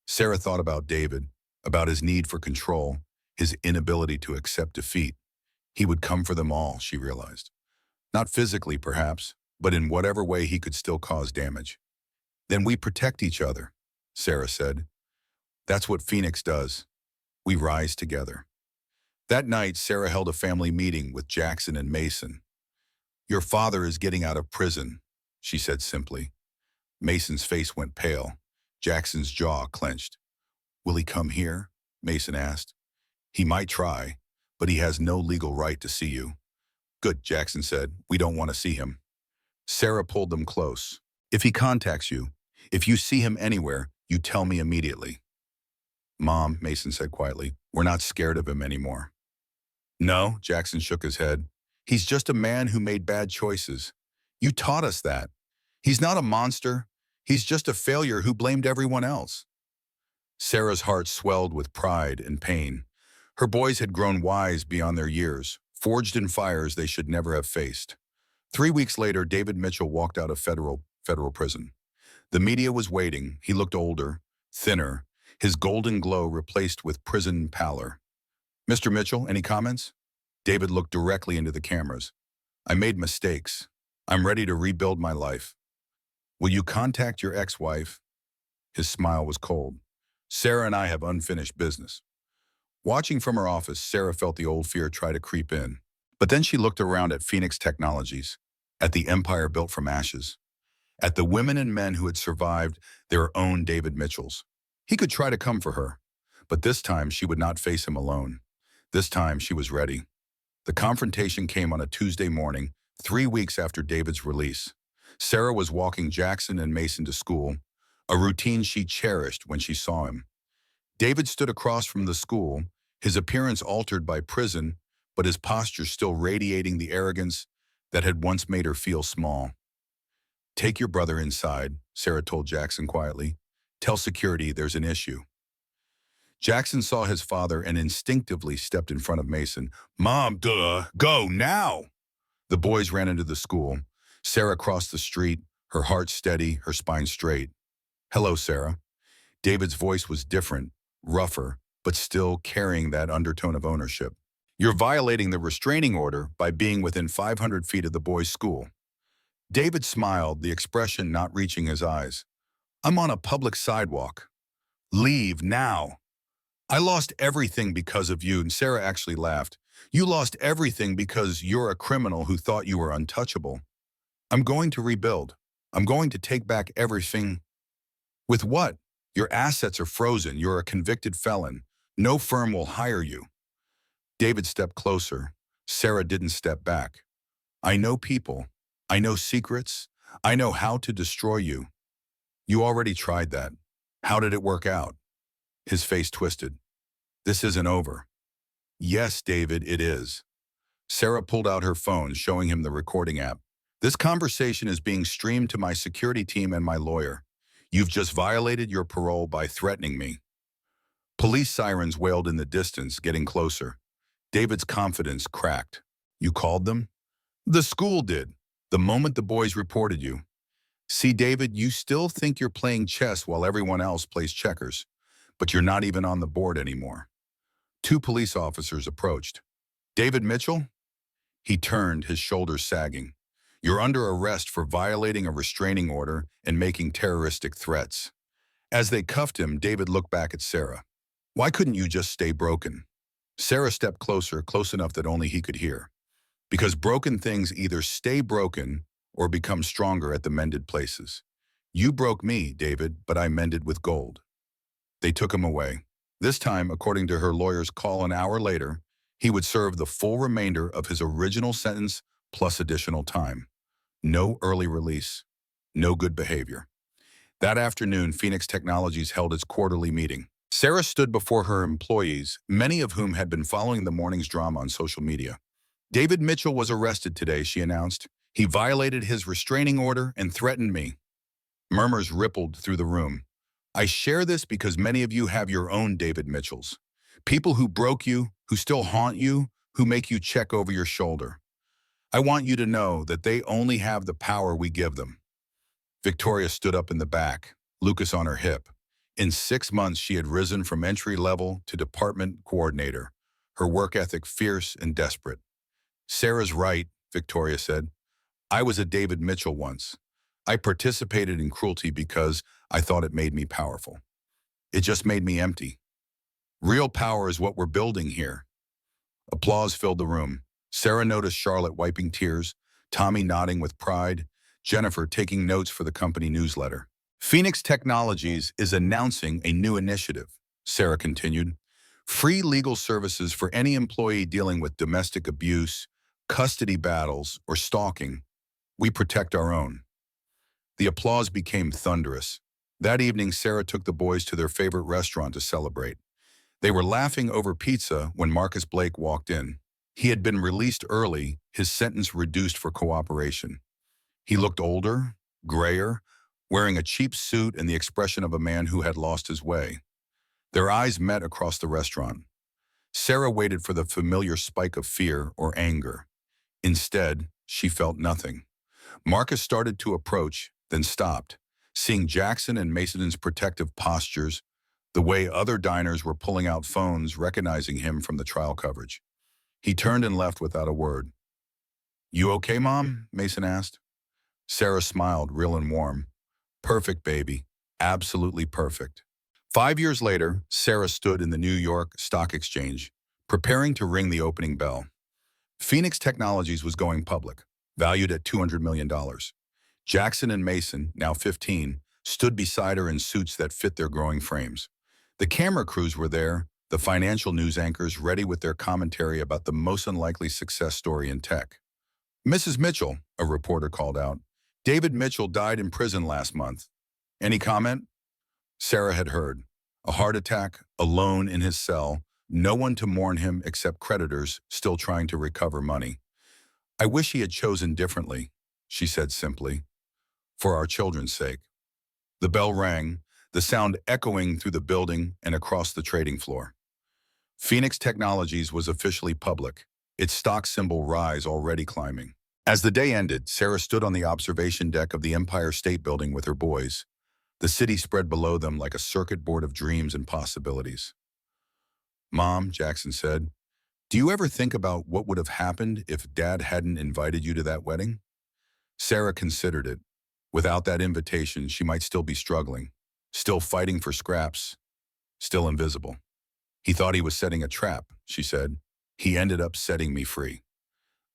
Sarah thought about David, about his need for control, his inability to accept defeat. He would come for them all, she realized. Not physically, perhaps, but in whatever way he could still cause damage. Then we protect each other, Sarah said. That's what Phoenix does. We rise together. That night, Sarah held a family meeting with Jackson and Mason. Your father is getting out of prison, she said simply. Mason's face went pale. Jackson's jaw clenched. Will he come here? Mason asked. He might try, but he has no legal right to see you. Good, Jackson said. We don't want to see him. Sarah pulled them close. If he contacts you, if you see him anywhere, you tell me immediately. Mom, Mason said quietly, we're not scared of him anymore. No, Jackson shook his head. He's just a man who made bad choices. You taught us that. He's not a monster. He's just a failure who blamed everyone else. Sarah's heart swelled with pride and pain. Her boys had grown wise beyond their years, forged in fires they should never have faced. 3 weeks later, David Mitchell walked out of federal prison. The media was waiting. He looked older, thinner, his golden glow replaced with prison pallor. Mr. Mitchell, any comments? David looked directly into the cameras. I made mistakes. I'm ready to rebuild my life. Will you contact your ex-wife? His smile was cold. Sarah and I have unfinished business. Watching from her office, Sarah felt the old fear try to creep in. But then she looked around at Phoenix Technologies, at the empire built from ashes, at the women and men who had survived their own David Mitchells. He could try to come for her, but this time she would not face him alone. This time she was ready. The confrontation came on a Tuesday morning, 3 weeks after David's release. Sarah was walking Jackson and Mason to school, a routine she cherished when she saw him. David stood across from the school, his appearance altered by prison, but his posture still radiating the arrogance that had once made her feel small. Take your brother inside, Sarah told Jackson quietly. Tell security there's an issue. Jackson saw his father and instinctively stepped in front of Mason. Mom, duh, go now! The boys ran into the school. Sarah crossed the street, her heart steady, her spine straight. Hello, Sarah. David's voice was different, rougher, but still carrying that undertone of ownership. You're violating the restraining order by being within 500 feet of the boys' school. David smiled, the expression not reaching his eyes. I'm on a public sidewalk. Leave now. I lost everything because of you, and Sarah actually laughed. You lost everything because you're a criminal who thought you were untouchable. I'm going to rebuild. I'm going to take back everything. With what? Your assets are frozen. You're a convicted felon. No firm will hire you. David stepped closer. Sarah didn't step back. I know people. I know secrets. I know how to destroy you. You already tried that. How did it work out? His face twisted. This isn't over. Yes, David, it is. Sarah pulled out her phone, showing him the recording app. This conversation is being streamed to my security team and my lawyer. You've just violated your parole by threatening me. Police sirens wailed in the distance, getting closer. David's confidence cracked. You called them? The school did. The moment the boys reported you. See, David, you still think you're playing chess while everyone else plays checkers, but you're not even on the board anymore. Two police officers approached. David Mitchell? He turned, his shoulders sagging. You're under arrest for violating a restraining order and making terroristic threats. As they cuffed him, David looked back at Sarah. Why couldn't you just stay broken? Sarah stepped closer, close enough that only he could hear. Because broken things either stay broken or become stronger at the mended places. You broke me, David, but I mended with gold. They took him away. This time, according to her lawyer's call an hour later, he would serve the full remainder of his original sentence plus additional time. No early release. No good behavior. That afternoon, Phoenix Technologies held its quarterly meeting. Sarah stood before her employees, many of whom had been following the morning's drama on social media. David Mitchell was arrested today, she announced. He violated his restraining order and threatened me. Murmurs rippled through the room. I share this because many of you have your own David Mitchells. People who broke you, who still haunt you, who make you check over your shoulder. I want you to know that they only have the power we give them. Victoria stood up in the back, Lucas on her hip. In 6 months, she had risen from entry level to department coordinator, her work ethic fierce and desperate. Sarah's right, Victoria said. I was a David Mitchell once. I participated in cruelty because I thought it made me powerful. It just made me empty. Real power is what we're building here. Applause filled the room. Sarah noticed Charlotte wiping tears, Tommy nodding with pride, Jennifer taking notes for the company newsletter. Phoenix Technologies is announcing a new initiative, Sarah continued. Free legal services for any employee dealing with domestic abuse, custody battles, or stalking. We protect our own. The applause became thunderous. That evening, Sarah took the boys to their favorite restaurant to celebrate. They were laughing over pizza when Marcus Blake walked in. He had been released early, his sentence reduced for cooperation. He looked older, grayer, wearing a cheap suit and the expression of a man who had lost his way. Their eyes met across the restaurant. Sarah waited for the familiar spike of fear or anger. Instead, she felt nothing. Marcus started to approach, then stopped, seeing Jackson and Mason's protective postures, the way other diners were pulling out phones, recognizing him from the trial coverage. He turned and left without a word. You okay, Mom? Mason asked. Sarah smiled, real and warm. Perfect, baby. Absolutely perfect. 5 years later, Sarah stood in the New York Stock Exchange, preparing to ring the opening bell. Phoenix Technologies was going public, valued at $200 million. Jackson and Mason, now 15, stood beside her in suits that fit their growing frames. The camera crews were there, the financial news anchors ready with their commentary about the most unlikely success story in tech. Mrs. Mitchell, a reporter called out, David Mitchell died in prison last month. Any comment? Sarah had heard. A heart attack, alone in his cell, no one to mourn him except creditors still trying to recover money. I wish he had chosen differently, she said simply, for our children's sake. The bell rang, the sound echoing through the building and across the trading floor. Phoenix Technologies was officially public, its stock symbol RISE already climbing. As the day ended, Sarah stood on the observation deck of the Empire State Building with her boys. The city spread below them like a circuit board of dreams and possibilities. Mom, Jackson said, do you ever think about what would have happened if Dad hadn't invited you to that wedding? Sarah considered it. Without that invitation, she might still be struggling, still fighting for scraps, still invisible. He thought he was setting a trap, she said. He ended up setting me free.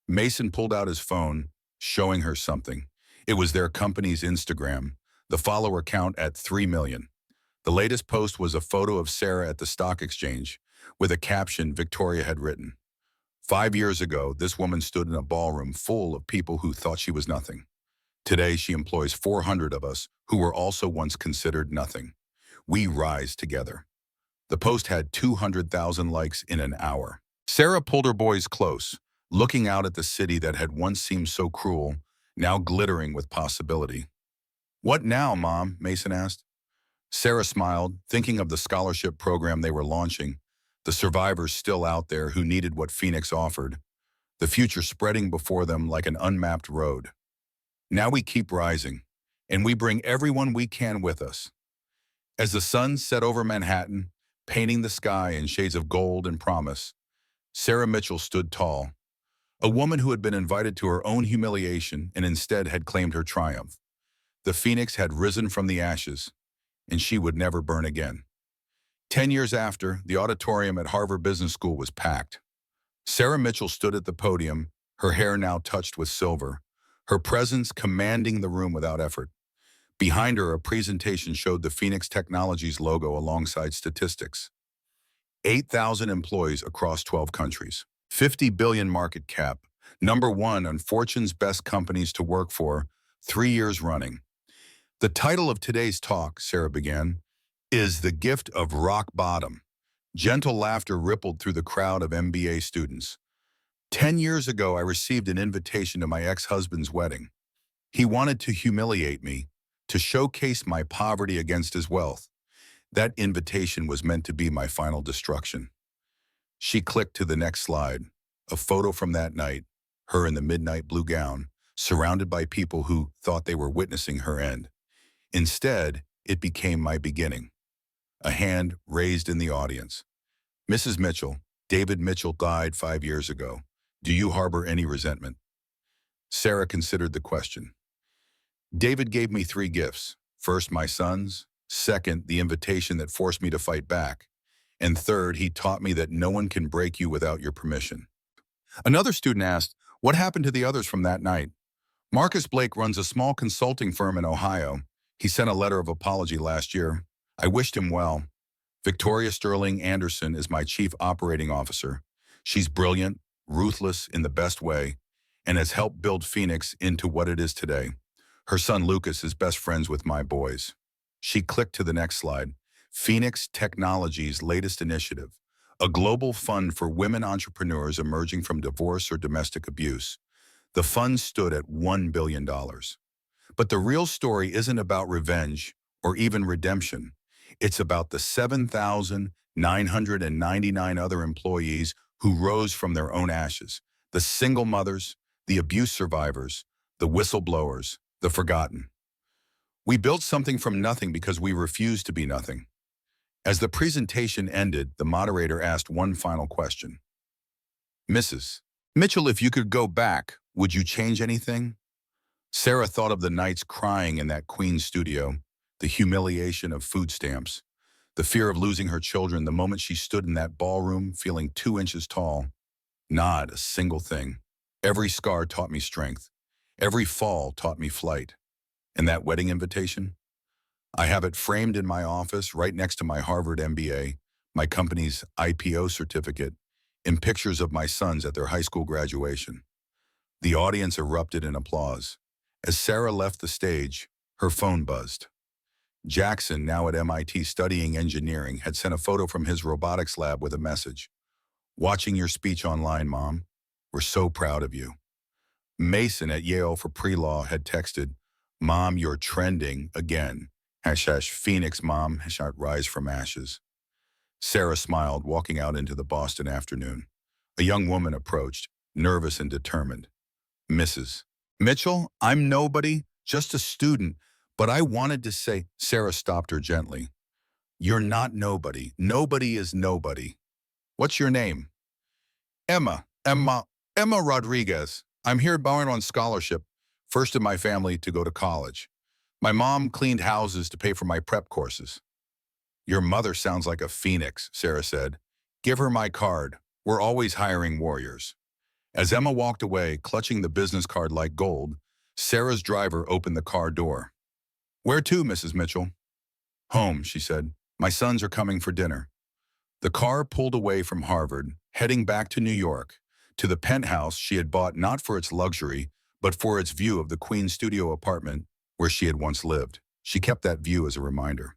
Mason pulled out his phone, showing her something. It was their company's Instagram, the follower count at 3 million. The latest post was a photo of Sarah at the stock exchange, with a caption Victoria had written. 5 years ago, this woman stood in a ballroom full of people who thought she was nothing. Today, she employs 400 of us who were also once considered nothing. We rise together. The post had 200,000 likes in an hour. Sarah pulled her boys close, looking out at the city that had once seemed so cruel, now glittering with possibility. "What now, Mom?" Mason asked. Sarah smiled, thinking of the scholarship program they were launching, the survivors still out there who needed what Phoenix offered, the future spreading before them like an unmapped road. "Now we keep rising, and we bring everyone we can with us." As the sun set over Manhattan, painting the sky in shades of gold and promise, Sarah Mitchell stood tall, a woman who had been invited to her own humiliation and instead had claimed her triumph. The phoenix had risen from the ashes, and she would never burn again. 10 years after, the auditorium at Harvard Business School was packed. Sarah Mitchell stood at the podium, her hair now touched with silver, her presence commanding the room without effort. Behind her, a presentation showed the Phoenix Technologies logo alongside statistics. 8,000 employees across 12 countries. 50 billion market cap. #1 on Fortune's best companies to work for, 3 years running. "The title of today's talk," Sarah began, "is The Gift of Rock Bottom." Gentle laughter rippled through the crowd of MBA students. 10 years ago, I received an invitation to my ex-husband's wedding. He wanted to humiliate me, to showcase my poverty against his wealth. That invitation was meant to be my final destruction. She clicked to the next slide, a photo from that night, her in the midnight blue gown, surrounded by people who thought they were witnessing her end. Instead, it became my beginning. A hand raised in the audience. "Mrs. Mitchell, David Mitchell died 5 years ago. Do you harbor any resentment?" Sarah considered the question. "David gave me 3 gifts. First, my sons. Second, the invitation that forced me to fight back. And third, he taught me that no one can break you without your permission." Another student asked, "What happened to the others from that night?" "Marcus Blake runs a small consulting firm in Ohio. He sent a letter of apology last year. I wished him well. Victoria Sterling Anderson is my chief operating officer. She's brilliant, ruthless in the best way, and has helped build Phoenix into what it is today. Her son Lucas is best friends with my boys." She clicked to the next slide. Phoenix Technologies' latest initiative, a global fund for women entrepreneurs emerging from divorce or domestic abuse. The fund stood at $1 billion. But the real story isn't about revenge or even redemption. It's about the 7,999 other employees who rose from their own ashes, the single mothers, the abuse survivors, the whistleblowers, the forgotten. "We built something from nothing because we refused to be nothing." As the presentation ended, the moderator asked one final question. "Mrs. Mitchell, if you could go back, would you change anything?" Sarah thought of the nights crying in that Queen's studio, the humiliation of food stamps, the fear of losing her children the moment she stood in that ballroom feeling 2 inches tall. Not a single thing. Every scar taught me strength. Every fall taught me flight. And that wedding invitation? I have it framed in my office right next to my Harvard MBA, my company's IPO certificate, and pictures of my sons at their high school graduation. The audience erupted in applause. As Sarah left the stage, her phone buzzed. Jackson, now at MIT studying engineering, had sent a photo from his robotics lab with a message. "Watching your speech online, Mom. We're so proud of you." Mason at Yale for pre-law had texted, "Mom, you're trending again. # Phoenix Mom, # rise from ashes." Sarah smiled, walking out into the Boston afternoon. A young woman approached, nervous and determined. "Mrs. Mitchell, I'm nobody, just a student, but I wanted to say—" Sarah stopped her gently. "You're not nobody. Nobody is nobody. What's your name?" Emma Rodriguez. I'm here born on scholarship, first in my family to go to college. My mom cleaned houses to pay for my prep courses." "Your mother sounds like a phoenix," Sarah said. "Give her my card. We're always hiring warriors." As Emma walked away, clutching the business card like gold, Sarah's driver opened the car door. "Where to, Mrs. Mitchell?" "Home," she said. "My sons are coming for dinner." The car pulled away from Harvard, heading back to New York, to the penthouse she had bought not for its luxury, but for its view of the Queen's studio apartment where she had once lived. She kept that view as a reminder.